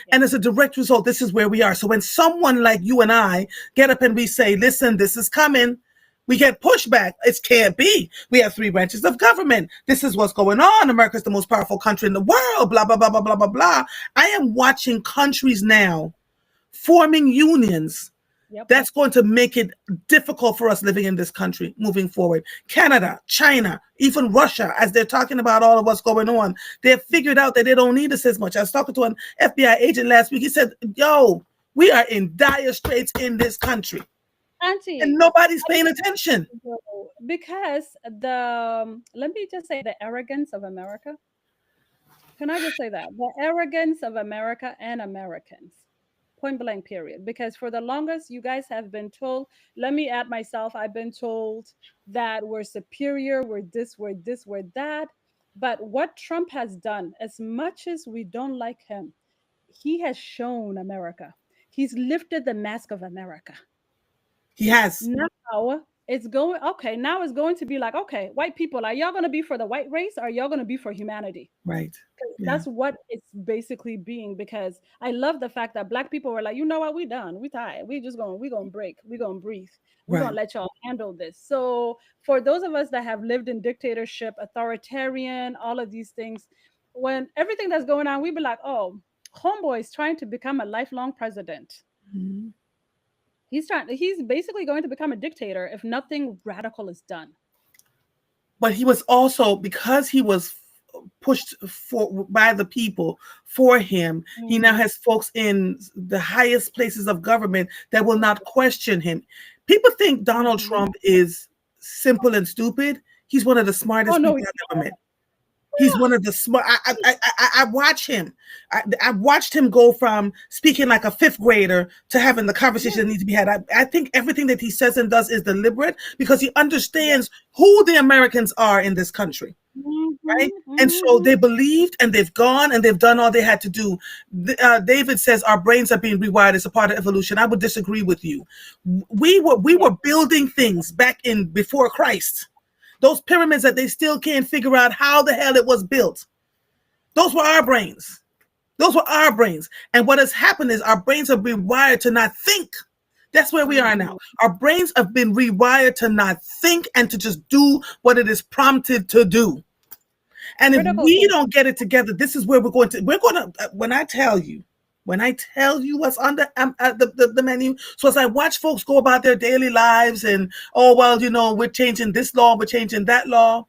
Yeah. And as a direct result, this is where we are. So when someone like you and I get up and we say, listen, this is coming, we get pushback. It can't be. We have three branches of government. This is what's going on. America's the most powerful country in the world, blah, blah, blah, blah, blah, blah, blah. I am watching countries now forming unions Yep. that's going to make it difficult for us living in this country moving forward. Canada, China, even Russia, as they're talking about all of what's going on, they've figured out that they don't need us as much. I was talking to an FBI agent last week. He said, yo, we are in dire straits in this country and Auntie, nobody's paying attention. because let me just say the arrogance of America. Can I just say that? The arrogance of America and Americans. Point blank, period. Because for the longest, you guys have been told, let me add myself, I've been told that we're superior, we're this, we're that. But what Trump has done, as much as we don't like him, he has shown America. He's lifted the mask of America. He has. Now it's going, okay, now it's going to be like, okay, white people, are y'all going to be for the white race or are y'all going to be for humanity? Right. 'Cause Yeah. that's what it's basically being. Because I love the fact that black people were like, you know what, we done, we tired, we gonna break, we gonna breathe, we gonna Right. let y'all handle this. So for those of us that have lived in dictatorship, authoritarian, all of these things, when everything that's going on, we be like, oh, homeboy is trying to become a lifelong president. Mhm. He's basically going to become a dictator if nothing radical is done. But he was also, because he was pushed for by the people for him, he now Mhm. has folks in the highest places of government that will not question him. People think Donald Mhm. Trump is simple and stupid. He's one of the Oh smartest no, people he's I've ever met. He's one of the smart. I watch him. I watched him go from speaking like a fifth grader to having the conversation yeah, that needs to be had. I think everything that he says and does is deliberate because he yeah. understands who the Americans are in this country, Mhm, right? And so mhm. they believed and they've gone and they've done all they had to do. David says our brains are being rewired as a part of evolution. I would disagree with you. We were Yeah. building things back in before Christ. Those pyramids that they still can't figure out how the hell it was built. Those were our brains. Those were our brains. And what has happened is our brains have been wired to not think. That's where we are now. Mhm. Our brains have been rewired to not think and to just do what it is prompted to do. And if Critical we thinking. don't get it together, this is where we're going to, when I tell you what's on the menu. So as I watch folks go about their daily lives and, oh, well, we're changing this law, we're changing that law.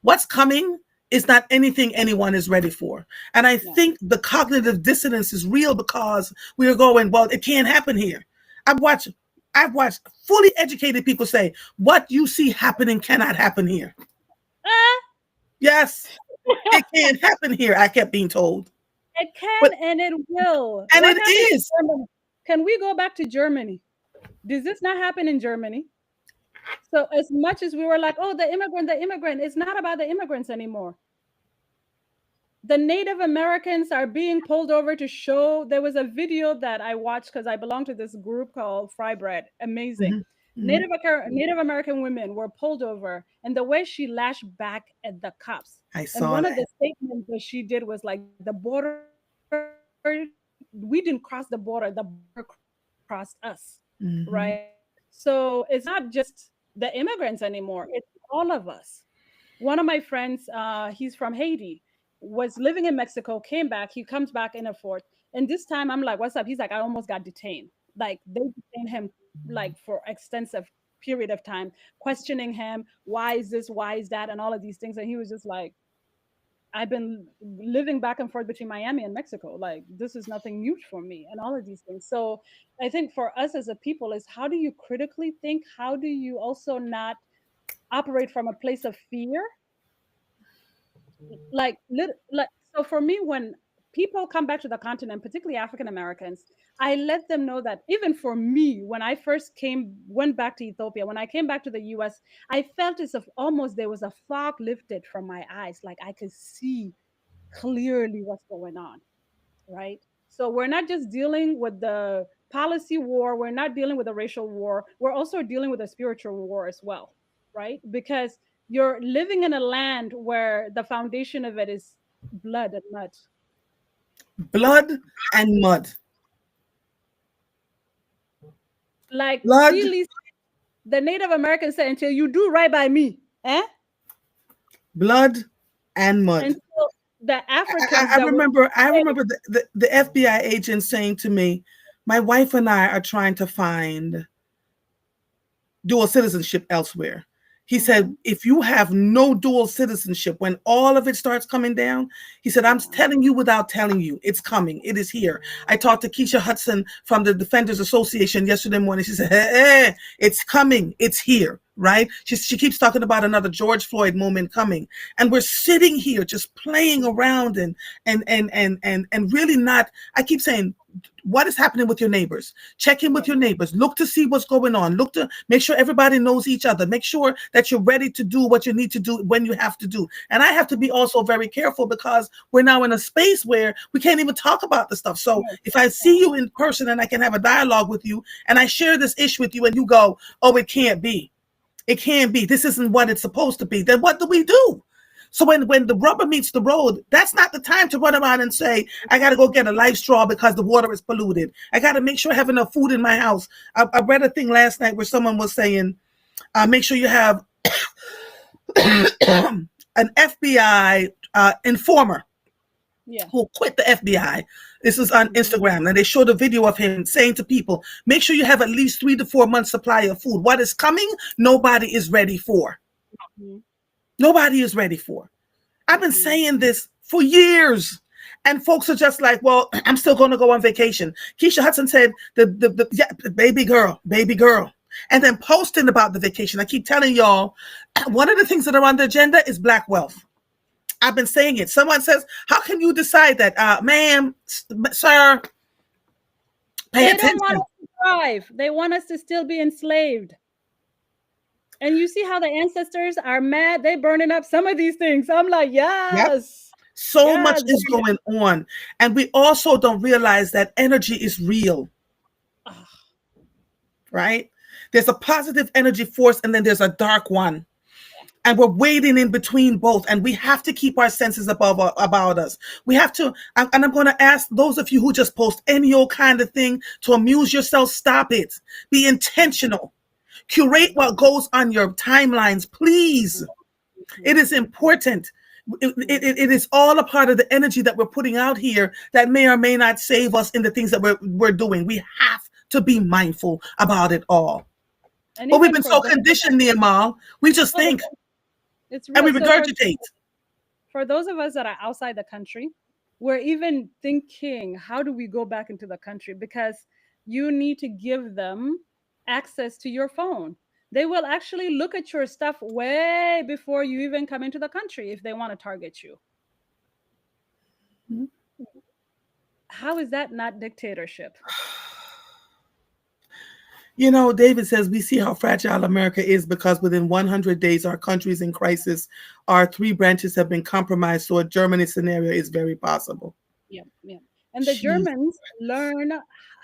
What's coming is not anything anyone is ready for. And I No. think the cognitive dissonance is real because we are going, well, it can't happen here. I've watched I've watched fully educated people say, what you see happening cannot happen here. Ah! Yes, it can't happen here, I kept being told. It can But and it will. and What it happened is. in Germany? Can we go back to Germany? Does this not happen in Germany? So as much as we were like, oh, the immigrant, it's not about the immigrants anymore. The Native Americans are being pulled over to show. There was a video that I watched because I belong to this group called Fry Bread. Amazing. Mhm, mhm. Native American women were pulled over, and the way she lashed back at the cops. I And saw one of that. the statements that she did was like, "The border, we didn't cross the border. The border crossed us." Right. Mhm. So it's not just the immigrants anymore. It's all of us. One of my friends, he's from Haiti, was living in Mexico, came back. He comes back in a fort, and this time I'm like, "What's up?" He's like, "I almost got detained. Like they detained him like for extensive period of time, questioning him. Why is this? Why is that? And all of these things." And he was just like, "I've been living back and forth between Miami and Mexico. Like this is nothing new for me, and all of these things." So I think for us as a people is how do you critically think? How do you also not operate from a place of fear, like so for me when people come back to the continent, particularly African Americans, I let them know that even for me when I first came went back to Ethiopia, when I came back to the US, I felt as if almost there was a fog lifted from my eyes, like I could see clearly what's going on, right? So we're not just dealing with the policy war, we're not dealing with a racial war, we're also dealing with a spiritual war as well, right? Because you're living in a land where the foundation of it is blood and mud. Blood and mud. Like Blood, Sealy, the Native Americans said, until you do right by me, eh? blood and mud. Until the I, Africans I that were remember I enslaved. remember the FBI agent saying to me, my wife and I are trying to find dual citizenship elsewhere. He said, Mhm. if you have no dual citizenship, when all of it starts coming down, he said, I'm Yeah. telling you without telling you, it's coming. It is here. I talked to Keisha Hudson from the Defenders Association yesterday morning. She said, hey, it's coming. It's here. Right? She keeps talking about another George Floyd moment coming. And we're sitting here just playing around and really not, I keep saying, what is happening with your neighbors? Check in Yeah. with your neighbors. Look to see what's going on. Look to make sure everybody knows each other. Make sure that you're ready to do what you need to do when you have to do. And I have to be also very careful because we're now in a space where we can't even talk about the stuff. So Yes. if I Yeah. see you in person and I can have a dialogue with you and I share this issue with you and you go, oh, it can't be. It can't be. This isn't what it's supposed to be. Then what do we do? So when the rubber meets the road, that's not the time to run around and say, I got to go get a life straw because the water is polluted. I got to make sure I have enough food in my house. I read a thing last night where someone was saying, make sure you have an FBI informer Yeah. who quit the FBI. This is on Mhm. Instagram, and they showed a video of him saying to people, make sure you have at least 3 to 4 months supply of food. What is coming, nobody is ready for. Mhm. Nobody is ready for. I've been Mhm. saying this for years. And folks are just like, well, I'm still going to go on vacation. Keisha Hudson said, yeah, baby girl, baby girl. And then posting about the vacation. I keep telling y'all, one of the things that are on the agenda is Black wealth. I've been saying it. Someone says, how can you decide that? Ma'am, sir, pay They don't want attention. us to thrive. They want us to still be enslaved. And you see how the ancestors are mad. They burning up some of these things. I'm like, Yep. yes, So much yes. is going on. And we also don't realize that energy is real, Ah, right? There's a positive energy force and then there's a dark one. And we're waiting in between both, and we have to keep our senses above about us. We have to, and I'm going to ask those of you who just post any old kind of thing to amuse yourself, stop it. Be intentional. Curate mhm, what goes on your timelines, please. It mhm, is important. mhm. It is all a part of the energy that we're putting out here that may or may not save us in the things that we're doing. We have to be mindful about it all. And But we've even been for so those, conditioned, Nehemiah. We just no, think it's and real. we So regurgitate. for those of us that are outside the country, we're even thinking, how do we go back into the country? Because you need to give them access to your phone. They will actually look at your stuff way before you even come into the country if they want to target you. How is that not dictatorship? You know, David says we see how fragile America is because within 100 days, our country is in crisis. Our three branches have been compromised, so a Germany scenario is very possible. Yeah, yeah. And the Jeez. Germans learn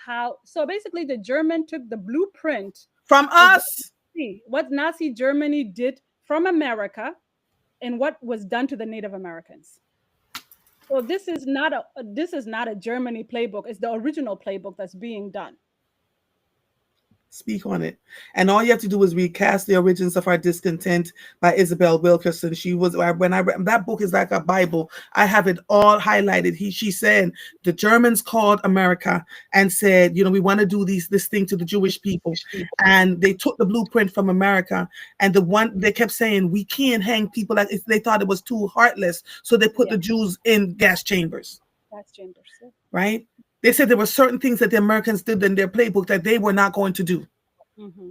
how. So basically, the German took the blueprint From of us. What Nazi Germany did from America and what was done to the Native Americans. So this is not a Germany playbook. It's the original playbook that's being done. Speak on it. And all you have to do is recast The Origins of Our Discontent by Isabel Wilkerson. She was, when I read that book, is like a Bible. I have it all highlighted. She said the Germans called America and said, you know, we want to do this thing to the Jewish people. And they took the blueprint from America. And the one they kept saying, we can't hang people, like they thought it was too heartless. So they put Yeah, the Jews in gas chambers, that's Chambers. Yeah. right? They said there were certain things that the Americans did in their playbook that they were not going to do. Mm-hmm.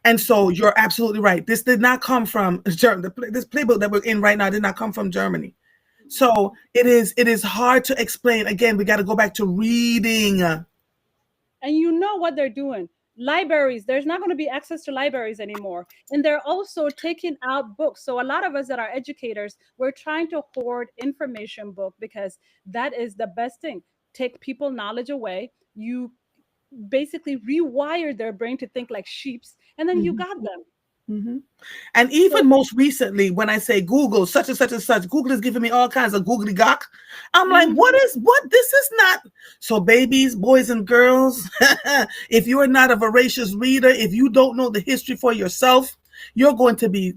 And so Mm-hmm. you're absolutely right. This did not come from Germany. This playbook that we're in right now did not come from Germany. So it is hard to explain. Again, we got to go back to reading. And you know what they're doing. Libraries, there's not going to be access to libraries anymore. And they're also taking out books. So a lot of us that are educators, we're trying to hoard information book because that is the best thing. Take people knowledge away. You basically rewire their brain to think like sheeps, and then you Mhm, got them. mhm. And So even most recently, when I say Google, such and such and such, Google is giving me all kinds of googly gawk. I'm like, mhm, what? This is not. So, babies, boys, and girls, if you are not a voracious reader, if you don't know the history for yourself, you're going to be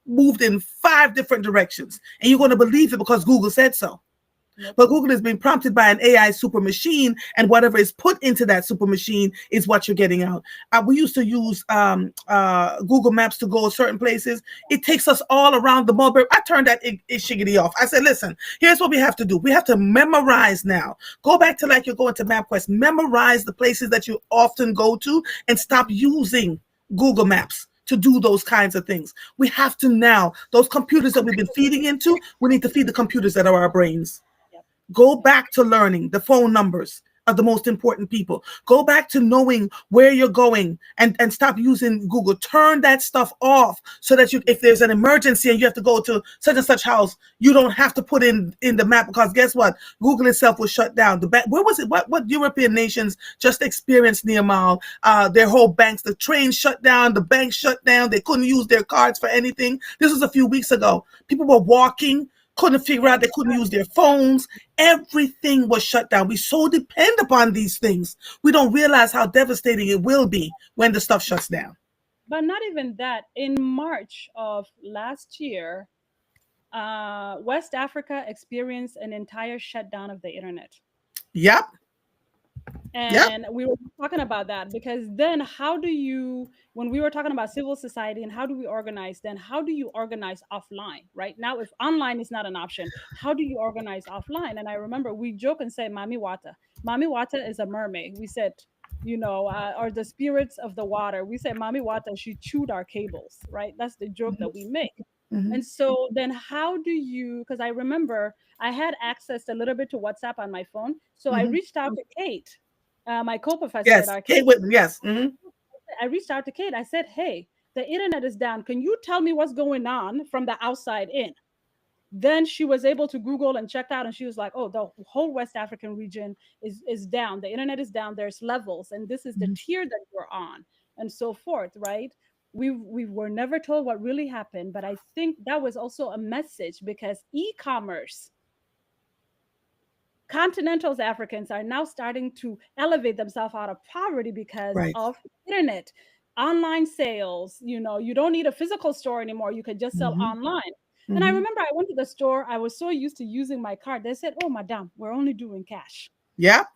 moved in 5 different directions. And you're going to believe it because Google said so. nope, But Google is being prompted by an AI super machine, and whatever is put into that super machine is what you're getting out. We used to use Google Maps to go certain places. It takes us all around the Mulberry. I turned that shiggity off. I said, listen, here's what we have to do. We have to memorize now. Go back to like you're going to MapQuest. Memorize the places that you often go to and stop using Google Maps to do those kinds of things. We have to now, those computers that we've been feeding into, we need to feed the computers that are our brains. yep, Go yep, back to learning the phone numbers of the most important people. Go back to knowing where you're going and stop using Google. Turn that stuff off so that you, if there's an emergency and you have to go to such and such house, you don't have to put in the map because guess what? Google itself was shut down. Where was it? What European nations just experienced Nehemiah? Their whole banks, the trains shut down, the banks shut down. They couldn't use their cards for anything. This was a few weeks ago. People were walking, couldn't figure yeah. out, they couldn't use their phones. Everything was shut down. We so depend upon these things. We don't realize how devastating it will be when the stuff shuts down. But not even that. In March of last year, West Africa experienced an entire shutdown of the internet. Yep. Yep. And we were talking about that because then how do you, when we were talking about civil society and how do we organize, then how do you organize offline? Right now, if online is not an option, how do you organize offline? And I remember we joke and say Mami Wata. Mami Wata is a mermaid. We said, or the spirits of the water. We said Mami Wata, she chewed our cables, right? That's the joke that we make. Mm-hmm. And so then how do you, because I remember I had access a little bit to WhatsApp on my phone. So I Mm-hmm. reached out to Kate, my co-professor at Yes. our Kate Whitman. Yes. Mm-hmm. I reached out to Kate. I said, "Hey, the internet is down. Can you tell me what's going on from the outside in?" Then she was able to Google and check out, and she was like, "Oh, the whole West African region is down. The internet is down. There's levels, and this is the Mm-hmm. tier that you're on, and so forth." Right? We were never told what really happened, but I think that was also a message because e-commerce, continental Africans are now starting to elevate themselves out of poverty because Right. of internet, online sales. You don't need a physical store anymore. You could just sell Mm-hmm. online. And I Mm-hmm. remember I went to the store. I was so used to using my card. They said, "Oh, madam, we're only doing cash. Yep.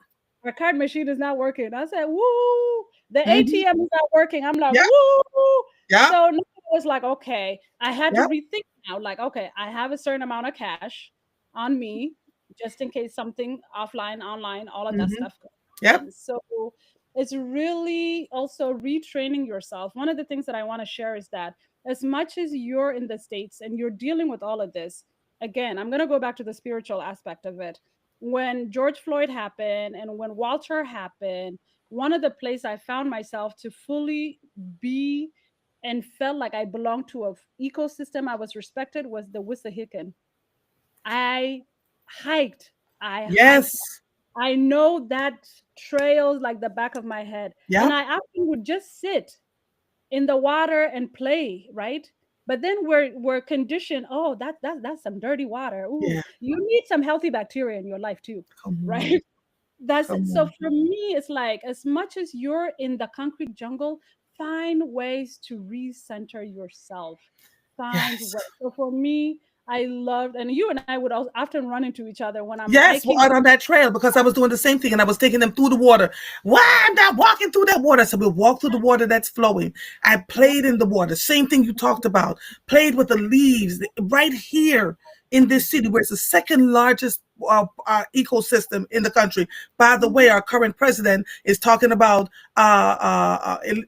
Our card machine is not working." I said, "Woo!" The Mm-hmm. ATM is not working. I'm like, Yep. "Woo!" Yep. So now I was like, okay, I had to Yep. rethink now. Like, okay, I have a certain amount of cash on me just in case something offline, online, all of that Mm-hmm. stuff Yep. happens. So it's really also retraining yourself. One of the things that I want to share is that as much as you're in the States and you're dealing with all of this, again, I'm going to go back to the spiritual aspect of it. When George Floyd happened and when Walter happened, one of the places I found myself to fully be and felt like I belonged to a ecosystem I was respected was the Wissahickon. I hiked. I hiked. Yes. I know that trails like the back of my head. And Yep. I often would just sit in the water and play, right? But then we're conditioned, oh, that's some dirty water. Ooh, Yeah. you need some healthy bacteria in your life too, Come on. right? That's it. Come So on. for me, it's like as much as you're in the concrete jungle, find ways to recenter yourself. Find Yes. ways. So for me, I loved, and you and I would also often run into each other when I'm Yes, hiking. out on that trail because I was doing the same thing and I was taking them through the water. Why I'm not walking through that water? So we walk through the water that's flowing. I Yep. played in the water. Same thing you talked about. Played with the leaves right here in this city where it's the second largest ecosystem in the country. By the way, our current president is talking about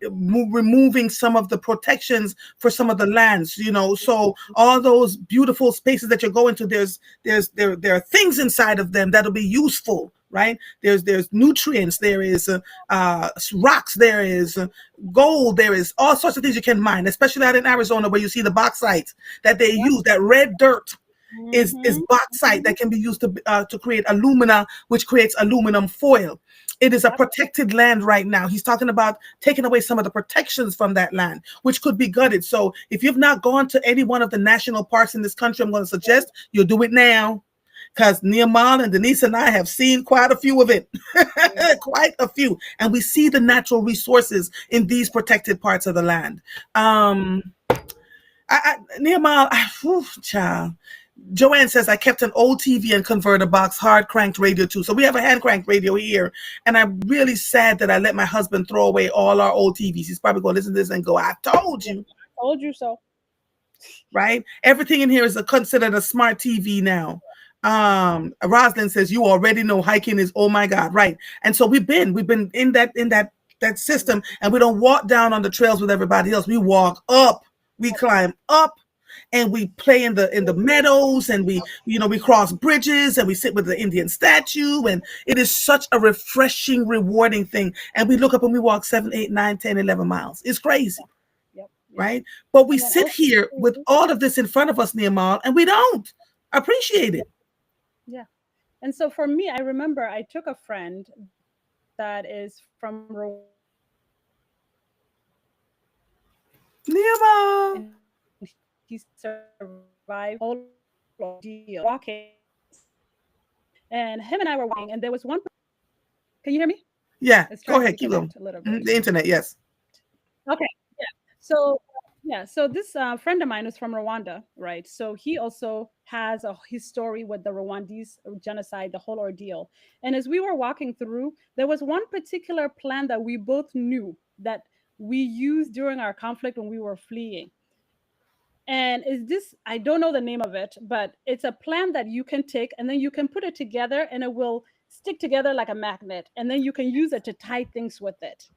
removing some of the protections for some of the lands. So all those beautiful spaces that you're going to, there are things inside of them that'll be useful, right? There's nutrients, there is rocks, there is gold, there is all sorts of things you can mine, especially out in Arizona where you see the bauxite that they Yep. use, that red dirt is Mm-hmm. bauxite that can be used to create alumina, which creates aluminum foil. It is a Yep. protected land right now. He's talking about taking away some of the protections from that land, which could be gutted. So if you've not gone to any one of the national parks in this country, I'm going to suggest you do it now because Nehemiah and Denise and I have seen quite a few of it, quite a few, and we see the natural resources in these protected parts of the land. Nehemiah, child. Joanne says I kept an old TV and converter box, hard cranked radio too. So we have a hand cranked radio here, and I'm really sad that I let my husband throw away all our old TVs. He's probably going to listen to this and go, "I told you." Told you so. Right? Everything in here is considered a smart TV now. Rosalind says you already know hiking is, oh my God, right? And so we've been in that system, and we don't walk down on the trails with everybody else. We walk up, we climb up, and we play in the meadows, and we cross bridges, and we sit with the Indian statue, and it is such a refreshing, rewarding thing. And we look up and we walk 7, 8, 9, 10, 11 miles. It's crazy, Yep. Yep. right? But we And then sit also, here with all of this in front of us, Nehemiah, and we don't appreciate it. yeah. And so for me, I remember I took a friend that is from Rwanda, and he Nehemiah. survived the whole ordeal walking. And him and I were walking, and there was one. Can you hear me? Yeah, It's go trying to ahead, keep going. reconnect a little Mhm, bit. the internet, yes. Okay. Yeah. So Yeah, so this friend of mine is from Rwanda, right? So he also has his story with the Rwandese genocide, the whole ordeal. And as we were walking through, there was one particular plan that we both knew that we used during our conflict when we were fleeing. And is this, I don't know the name of it, but it's a plan that you can take and then you can put it together and it will stick together like a magnet. And then you can use it to tie things with it,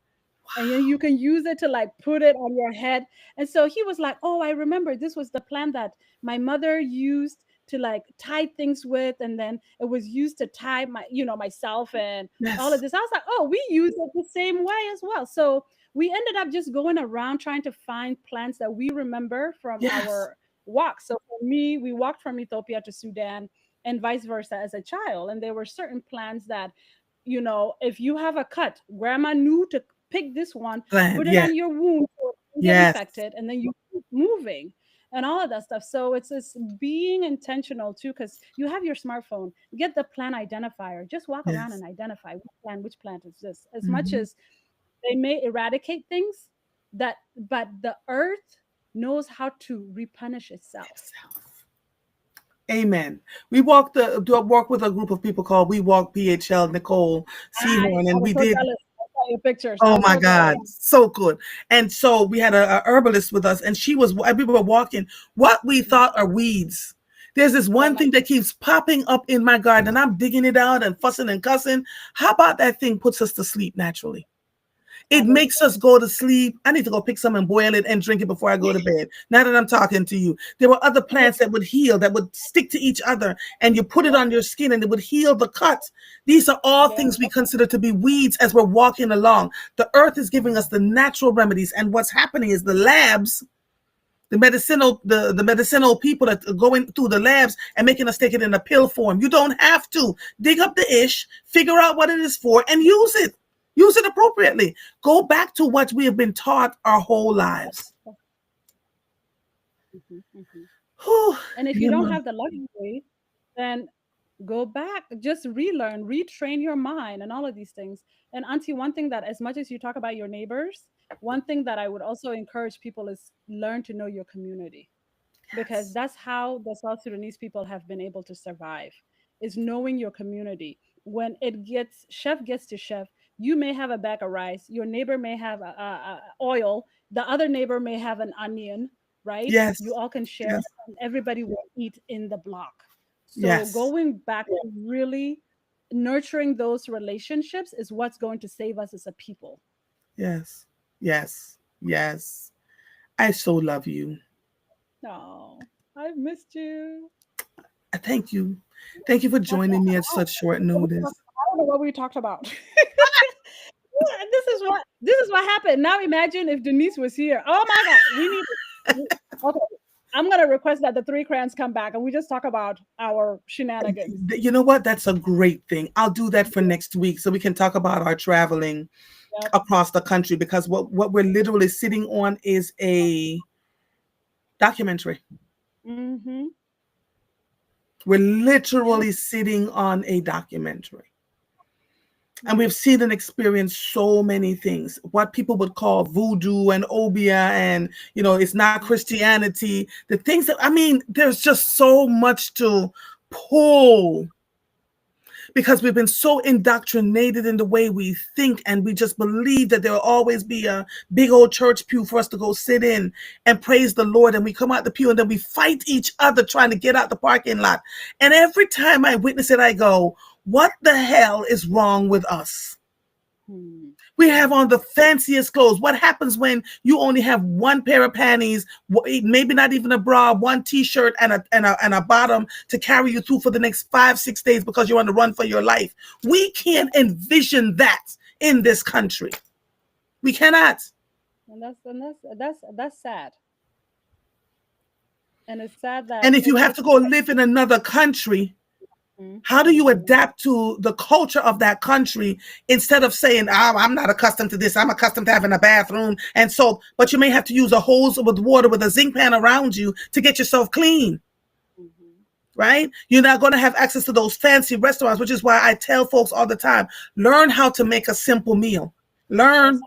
and then you can use it to like put it on your head. And so he was like, "Oh, I remember this was the plan that my mother used to like tie things with, and then it was used to tie my, myself and all of Yes. this." I was like, "Oh, we use it the same way as well." So we ended up just going around trying to find plans that we remember from Yes. our walk. So for me, we walked from Ethiopia to Sudan and vice versa as a child, and there were certain plans that, if you have a cut, grandma knew to pick this one, Plan. put it Yes. on your wound so it doesn't get Yes. infected, and then you keep moving and all of that stuff. So it's being intentional too, because you have your smartphone. Get the plant identifier. Just walk around Yes. and identify which plant is this. As much Mhm. as they may eradicate things, but the earth knows how to replenish itself. Amen. We walked walk with a group of people called We Walk PHL, Nicole Seahorn, I and was we so did. jealous. I saw your pictures. I Oh was my so jealous. God, so good. And so we had a herbalist with us, and we were walking what we thought are weeds. There's this Oh one my thing that keeps popping up in my garden, and I'm digging it out and fussing and cussing. How about that thing puts us to sleep naturally? It I was makes us go to sleep. I need to go pick some and boil it and drink it before I go to bed. Now that I'm talking to you, there were other plants that would heal, that would stick to each other, and you put it Yep, on your skin and it would heal the cuts. These are all yep, things we consider to be weeds as we're walking along. The earth is giving us the natural remedies, and what's happening is the labs, the medicinal people that are going through the labs and making us take it in a pill form. You don't have to dig up the ish, figure out what it is for, and use it. Use it appropriately. Go back to what we have been taught our whole lives. yep. Mhm, mhm. Whew. And if you Yeah, don't man. have the luxury, then go back, just relearn, retrain your mind, and all of these things. And Auntie, one thing that, as much as you talk about your neighbors, one thing that I would also encourage people is learn to know your community, because Yes. that's how the South Sudanese people have been able to survive, is knowing your community. When it gets chef gets to chef, you may have a bag of rice, your neighbor may have a oil, the other neighbor may have an onion, right? You Yes. all can share, Yes. and everybody will eat in the block. So Yes. going back to really nurturing those relationships is what's going to save us as a people. Yes. Yes. Yes. I so love you. No, I've missed you. Thank you. Thank you for That's joining me at such short notice. I don't know what we talked about. This is what happened. Now imagine if Denise was here. Oh my God, we need. Okay, I'm gonna request that the three crayons come back and we just talk about our shenanigans. You know what? That's a great thing. I'll do that for next week so we can talk about our traveling Yep. across the country, because what we're literally sitting on is a documentary. Mm-hmm. We're Yep. literally sitting on a documentary. And Yep. we've seen and experienced so many things, what people would call voodoo and obia, and it's not Christianity. The things that, I mean, there's just so much to pull, because we've been so indoctrinated in the way we think, and we just believe that there will always be a big old church pew for us to go sit in and praise the Lord, and we come out the pew and then we fight each other trying to get out the parking lot. And every time I witness it, I go, what the hell is wrong with us? Hmm. We have on the fanciest clothes. What happens when you only have one pair of panties, maybe not even a bra, one t-shirt and a bottom to carry you through for the next 5-6 days because you're on the run for your life? We can't envision that in this country. We cannot. And that's sad. And it's sad that And if you it have to takes. go live in another country, how do you Mm-hmm. adapt to the culture of that country instead of saying, oh, I'm not accustomed to this. I'm accustomed to having a bathroom and soap. But you may have to use a hose with water with a zinc pan around you to get yourself clean, Mm-hmm. right? You're not going to have access to those fancy restaurants, which is why I tell folks all the time, learn how to make a simple meal. That's Learn.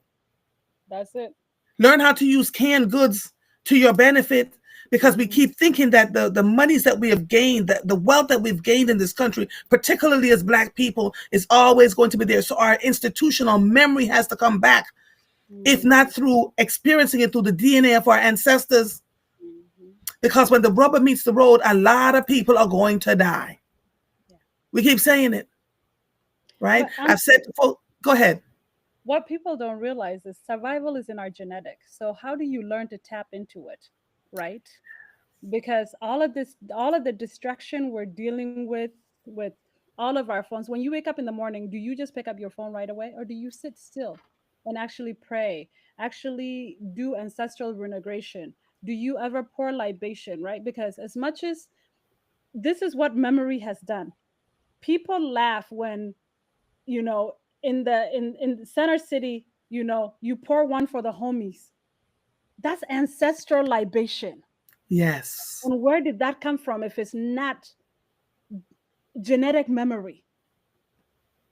that's it. Learn how to use canned goods to your benefit, because we Mhm. keep thinking that the monies that we have gained, the wealth that we've gained in this country, particularly as Black people, is always going to be there. So our institutional memory has to come back, if Mhm. not through experiencing it through the DNA of our ancestors. Mhm. Because when the rubber meets the road, a lot of people are going to die. Yeah. We keep saying it, right? But I've said to folks, go ahead. what people don't realize is survival is in our genetics. So how do you learn to tap into it, right? Because all of the distraction we're dealing with all of our phones. When you wake up in the morning, do you just pick up your phone right away, or do you sit still and actually pray, actually do ancestral renegration? Do you ever pour libation, right? Because as much as this is what memory has done, people laugh when, you know, in center city, you pour one for the homies. That's ancestral libation. Yes. And where did that come from if it's not genetic memory,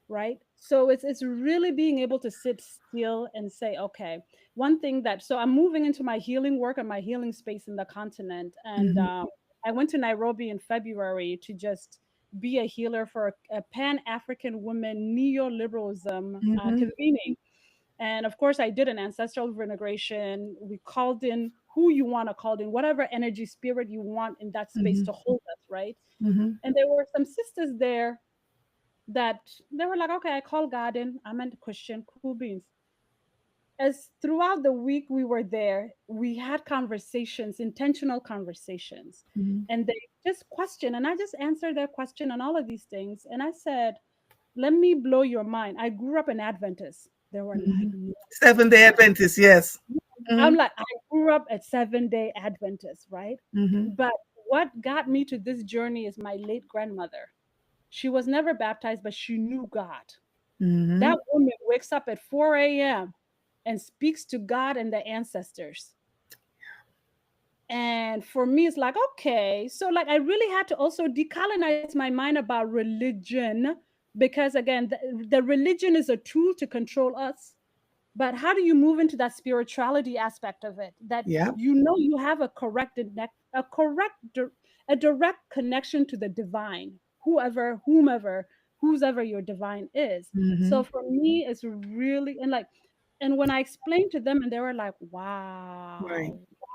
right? So it's really being able to sit still and say, okay, one thing that, so I'm moving into my healing work and my healing space in the continent, and Mm-hmm. I went to Nairobi in February to just be a healer for a Pan African women neoliberalism Mm-hmm. convening. And of course, I did an ancestral renegration. We called in who you want to call in, whatever energy spirit you want in that space Mm-hmm. to hold us, right? Mm-hmm. And there were some sisters there that they were like, okay, I call God in. I'm a Christian, cool beans. As throughout the week we were there, we had conversations, intentional conversations. Mm-hmm. And they just questioned, and I just answered their question on all of these things. And I said, let me blow your mind. I grew up an Adventist. They were like, Mm-hmm. no, Seventh Day no. Adventist, yes. I'm Mm-hmm. like, I grew up at 7 Day Adventist, right? Mm-hmm. But what got me to this journey is my late grandmother. She was never baptized, but she knew God. Mm-hmm. That woman wakes up at 4 a.m. and speaks to God and the ancestors. And for me, it's like, okay. So, like, I really had to also decolonize my mind about religion because, again, the religion is a tool to control us. But how do you move into that spirituality aspect of it? That Yeah. you have a a direct connection to the divine, whomever, whoever your divine is. Mm-hmm. So for me, it's really, and when I explained to them, and they were like, Right. "Wow,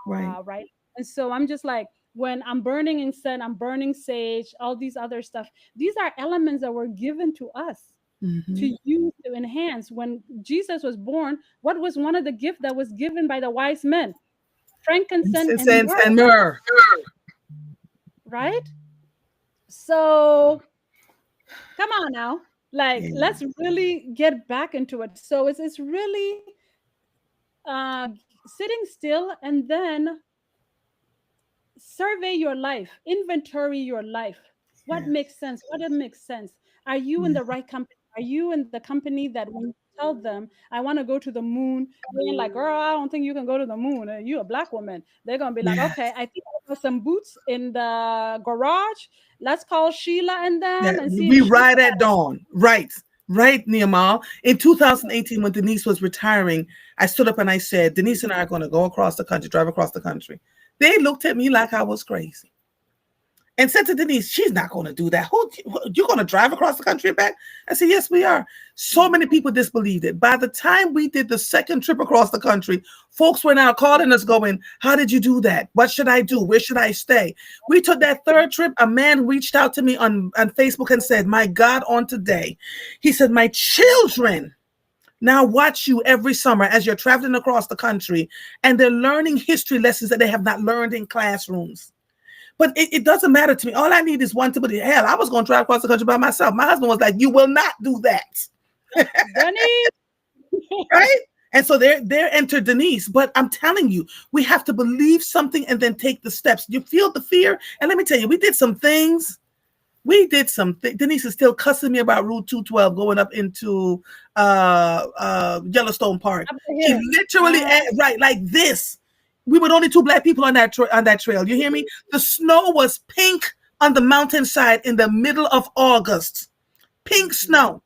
Right. wow," right? And so I'm just like, when I'm burning incense, I'm burning sage, all these other stuff. These are elements that were given to us Mm-hmm. to use to enhance. When Jesus was born, what was one of the gifts that was given by the wise men? Frankincense and Incense myrrh, and myrrh. right? So come on now. Like, Yeah. let's really get back into it. So it's really sitting still and then survey your life, inventory your life. What Yes. makes sense? What doesn't make sense? Are you in Yeah. the right company? Are you in the company that when you tell them, I want to go to the moon, they're like, girl, I don't think you can go to the moon. You a black woman. They're going to be like, okay, Yes. I think I have some boots in the garage. Let's call Sheila and them Yeah. and see if We Sheila. ride at dawn. Right. Right, Nehemiah. In 2018, when Denise was retiring, I stood up and I said, Denise and I are going to go across the country, drive across the country. They looked at me like I was crazy and said to Denise, she's not going to do that. You're going to drive across the country and back? I said, yes, we are. So many people disbelieved it. By the time we did the second trip across the country, folks were now calling us going, how did you do that? What should I do? Where should I stay? We took that third trip. A man reached out to me on Facebook and said, my God, on today, he said, my children now watch you every summer as you're traveling across the country and they're learning history lessons that they have not learned in classrooms. But it doesn't matter to me. All I need is one Timothy. Hell, I was going to drive across the country by myself. My husband was like, you will not do that. Denise. Right? And so there entered Denise. But I'm telling you, we have to believe something and then take the steps. You feel the fear. And let me tell you, we did some things. Denise is still cussing me about Route 212 going up into Yellowstone Park. Up the She hill. literally, right, like this. We were the only two black people on that trail. You hear me? The snow was pink on the mountainside in the middle of August. Pink Mhm. snow.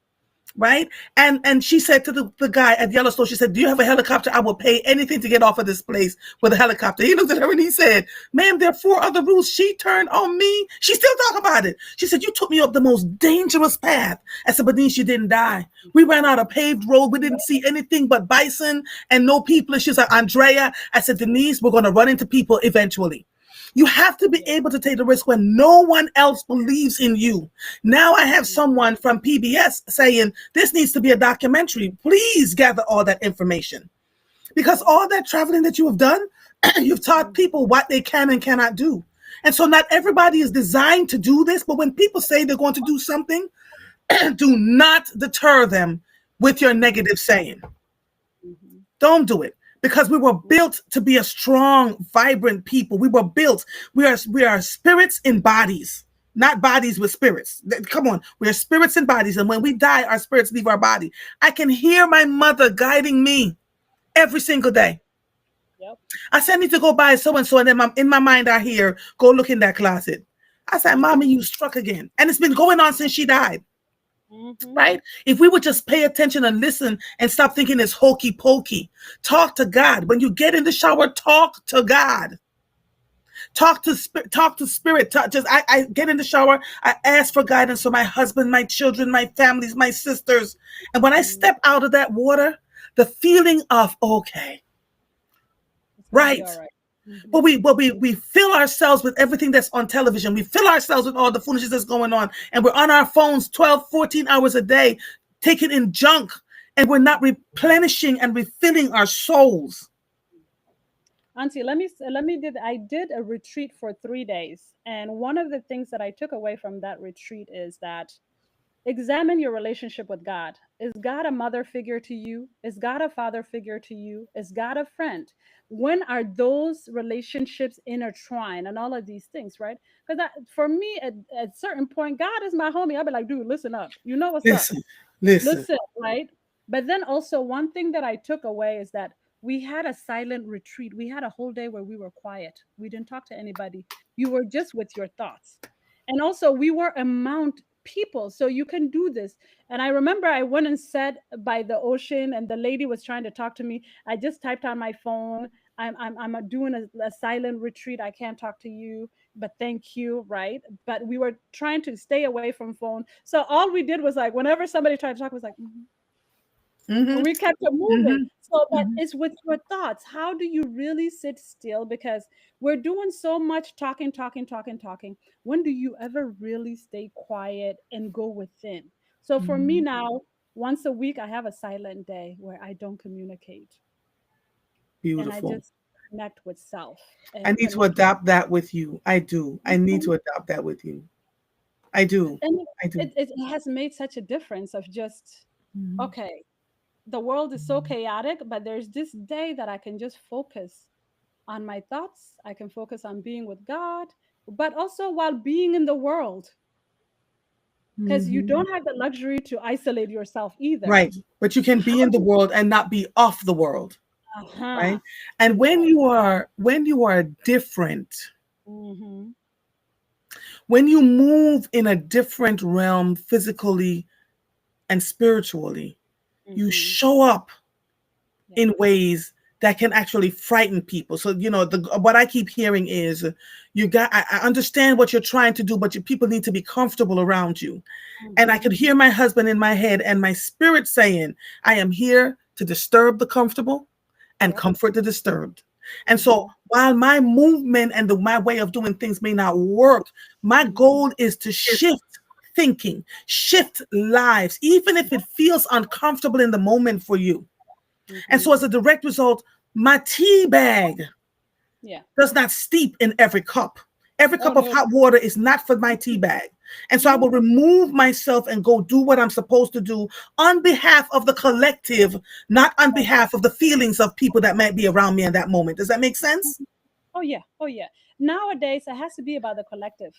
right? And she said to the guy at Yellowstone, she said, "Do you have a helicopter? I will pay anything to get off of this place with a helicopter." He looked at her and he said, "Ma'am, there are four other rules." She turned on me. She still talking about it. She said, "You took me up the most dangerous path." I said, "But Denise, you didn't die. We ran out of paved road. We didn't see anything but bison and no people." And she's like, "Andrea," I said, "Denise, we're going to run into people eventually." You have to be able to take the risk when no one else believes in you. Now I have someone from PBS saying this needs to be a documentary. Please gather all that information. Because Yep. all that traveling that you have done, you've taught people what they can and cannot do. And so not everybody is designed to do this, but when people say they're going to do something, do not deter them with your negative saying. Mhm. Don't do it, because we were built to be a strong, vibrant people. We were built. We are spirits in bodies, not bodies with spirits. Come on, we are spirits and bodies, and when we die, our spirits leave our body. I can hear my mother guiding me every single day. Yep. I said, "I need to go buy so and so," and then in my mind, I hear, "Go look in that closet." I said, "Mommy, Mhm. you struck again," and it's been going on since she died. Mhm. Right? If we would just pay attention and listen and stop thinking it's hokey pokey, talk to God. When you get in the shower, talk to God. Talk to spirit. I get in the shower. I ask for guidance for my husband, my children, my families, my sisters. And when I Mhm. step out of that water, the feeling of okay, It's gonna be right. all right. But Mhm. we fill ourselves with everything that's on television. We fill ourselves with all the foolishness that's going on. And we're on our phones 12, 14 hours a day, taking in junk. And we're not replenishing and refilling our souls. Auntie, let me did I did a retreat for 3 days, and one of the things that I took away from that retreat is that examine your relationship with God. Is God a mother figure to you? Is God a father figure to you? Is God a friend? When are those relationships intertwined and all of these things, right? Because for me, at a certain point, God is my homie. I'll be like, dude, listen up. You know what's up. Listen, listen. Listen, right? But then also, one thing that I took away is that we had a silent retreat. We had a whole day where we were quiet. We didn't talk to anybody. You were just with your thoughts. And also, we were among people. So you can do this. And I remember I went and sat by the ocean, and the lady was trying to talk to me. I just typed on my phone, I'm doing a silent retreat. I can't talk to you, but thank you, right? But we were trying to stay away from phone. So all we did was like, whenever somebody tried to talk, was like, "Mhm," Mm-hmm, and we kept it moving. mm-hmm, So that mm-hmm. is with your thoughts. How do you really sit still? Because we're doing so much talking, talking, talking, talking. When do you ever really stay quiet and go within? So for me Mm-hmm. now, once a week, I have a silent day where I don't communicate and I Beautiful. just connect with self I and need to connect with. adopt that with you. I do. I need Mhm. to adopt that with you. I do. And I do. it has made such a difference of just, okay, the world is so chaotic, but there's this day that I can just focus on my thoughts. I can focus on being with God, but also while being in the world, because you Mm-hmm. don't have the luxury to isolate yourself either. Right. But you can How be in the do world and not be off the world. uh-huh. Right. And Yes. when you are different, Mm-hmm. when you move in a different realm physically and spiritually, you Mm-hmm. show up Yeah. in ways that can actually frighten people. So, what I keep hearing is I understand what you're trying to do, but your people need to be comfortable around you. And I Mm-hmm. could hear my husband in my head and my spirit saying, I am here to disturb the comfortable and Yep. comfort the disturbed. And so Mm-hmm. while my movement and my way of doing things may not work, my Mm-hmm. goal is to shift thinking, shift lives, even if it Yep. feels uncomfortable in the moment for you. And so Mm-hmm. as a direct result, my tea bag Yeah. does not steep in every cup. Every Oh cup of no. hot water is not for my tea bag. And so I will No. remove myself and go do what I'm supposed to do on behalf of the collective, not on Oh, behalf of the feelings of people that might be around me in that moment. Does that make sense? oh yeah. Oh yeah. Nowadays it has to be about the collective,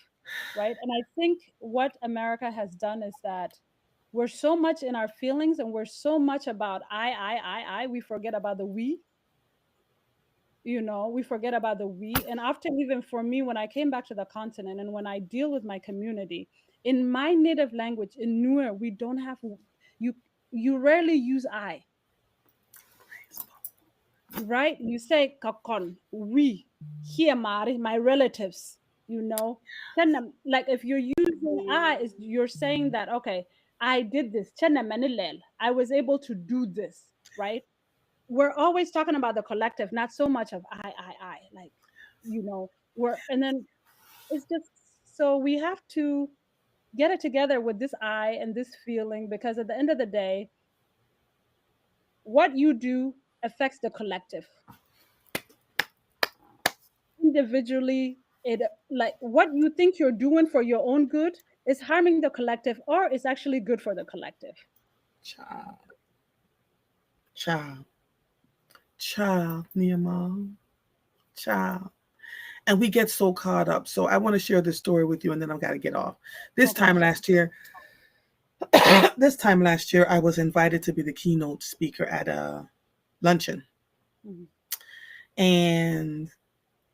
right? And I think what America has done is that we're so much in our feelings and we're so much about I, we forget about the we. We forget about the we. And often, even for me, when I came back to the continent and when I deal with my community, in my native language, in Nuer, we don't have You you rarely use I, right? You say kakon, we, here, Mari, my relatives, you know. Like if you're using I, is you're saying that okay, I did this. I was able to do this, right? We're always talking about the collective, not so much of I. Like, we're and then it's just so we have to get it together with this I and this feeling because at the end of the day, what you do affects the collective. Individually, it like what you think you're doing for your own good is harming the collective or is actually good for the collective. Child, child, child, Nehemiah, child. And we get so caught up. So I want to share this story with you, and then I've got to get off. This Okay. time last year, I was invited to be the keynote speaker at a luncheon, Mhm. and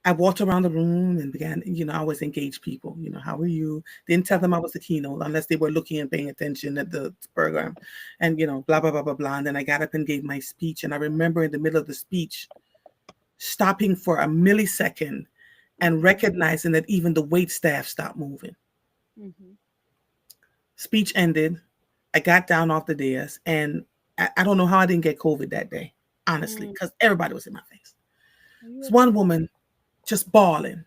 I walked around the room and began, I always engage people, how are you? Didn't tell them I was the keynote unless they were looking and paying attention at the program, and blah blah blah blah blah. And then I got up and gave my speech, and I remember in the middle of the speech stopping for a millisecond and recognizing that even the wait staff stopped moving. Mhm. Speech ended. I got down off the dais, and I don't know how I didn't get COVID that day, honestly, Mm. because everybody was in my face. Are you This one okay? woman just bawling.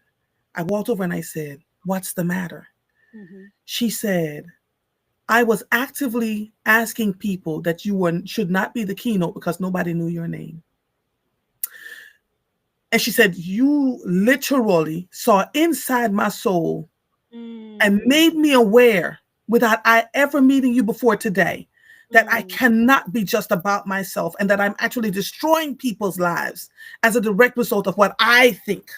I walked over and I said, "What's the matter?" Mhm. She said, "I was actively asking people that should not be the keynote because nobody knew your name." And she said, "You literally saw inside my soul and Mm. made me aware without I ever meeting you before today that I Mm. cannot be just about myself and that I'm actually destroying people's lives as a direct result of what I think."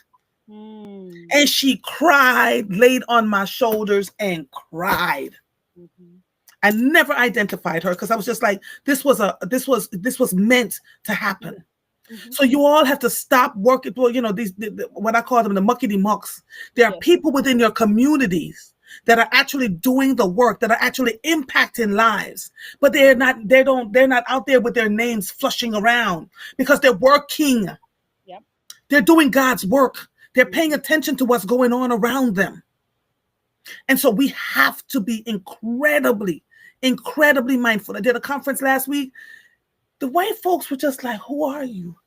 Mm. And she cried, laid on my shoulders and cried. Mhm. I never identified her because I was just like, this was meant to Yeah. happen. Mhm. So you all have to stop working. Well, these what I call them the muckety mucks. There are Yes. people within your communities that are actually doing the work, that are actually impacting lives, but Yeah. they're not out there with their names flushing around because they're working. Yep. They're doing God's work. They're paying Mhm. attention to what's going on around them. And so we have to be incredibly, incredibly mindful. I did a conference last week. The white folks were just like, "Who are you?"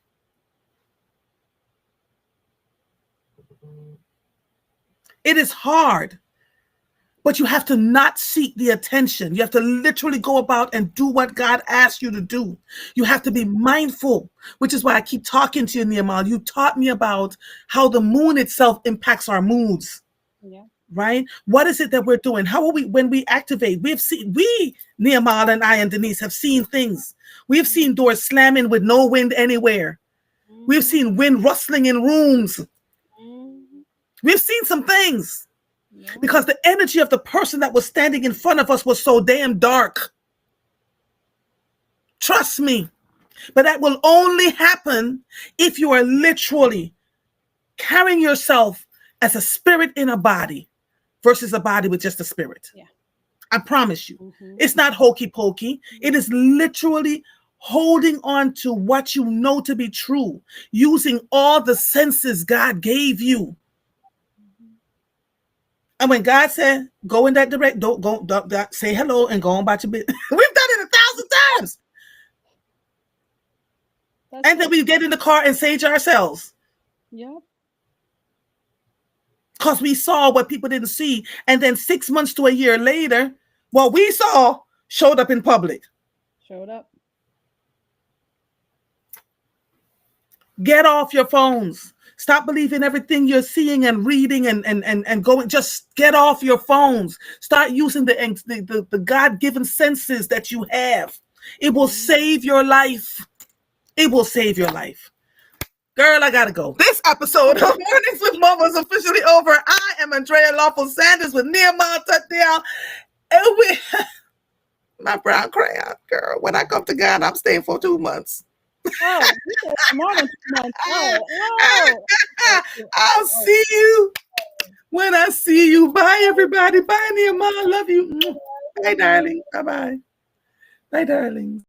It is hard, but you have to not seek the attention. You have to literally go about and do what God asked you to do. You have to be mindful, which is why I keep talking to you, Nehemiah. You taught me about how the moon itself impacts our moods. Yeah. Right? What is it that we're doing? How are we when we activate? Nehemiah and I and Denise have seen things. We've Mhm. seen doors slamming with no wind anywhere. We've Mhm. seen wind rustling in rooms. Mhm. We've seen some things Yeah. because the energy of the person that was standing in front of us was so damn dark. Trust me. But that will only happen if you are literally carrying yourself as a spirit in a body versus a body with just a spirit. Yeah. I promise you. Mhm. It's not hokey pokey. It Mhm. is literally holding on to what you know to be true, using all the senses God gave you. Mhm. And when God said, go in that direct, don't say hello and go on about your business. We've done it 1,000 times. That's And then it. we get in the car and sage ourselves Yep. because we saw what people didn't see. And then 6 months to a year later, what we saw showed up in public. Showed up. Get off your phones. Stop believing everything you're seeing and reading and going. Just get off your phones. Start using the God-given senses that you have. It will Mhm. save your life. It will save your life. Girl, I gotta go. This episode of Mornings with Mama is officially over. I am Andrea Lawful Sanders with Nehemiah Tutdale. And we my brown crayon, girl. When I come to God, I'm staying for 2 months. Oh, you said more than 2 months. Oh, oh, oh, oh, I'll oh, see you oh. when I see you. Bye, everybody. Bye, Nehemiah. I love you. Bye. Bye, Love you. darling. Bye bye. Bye, darlings.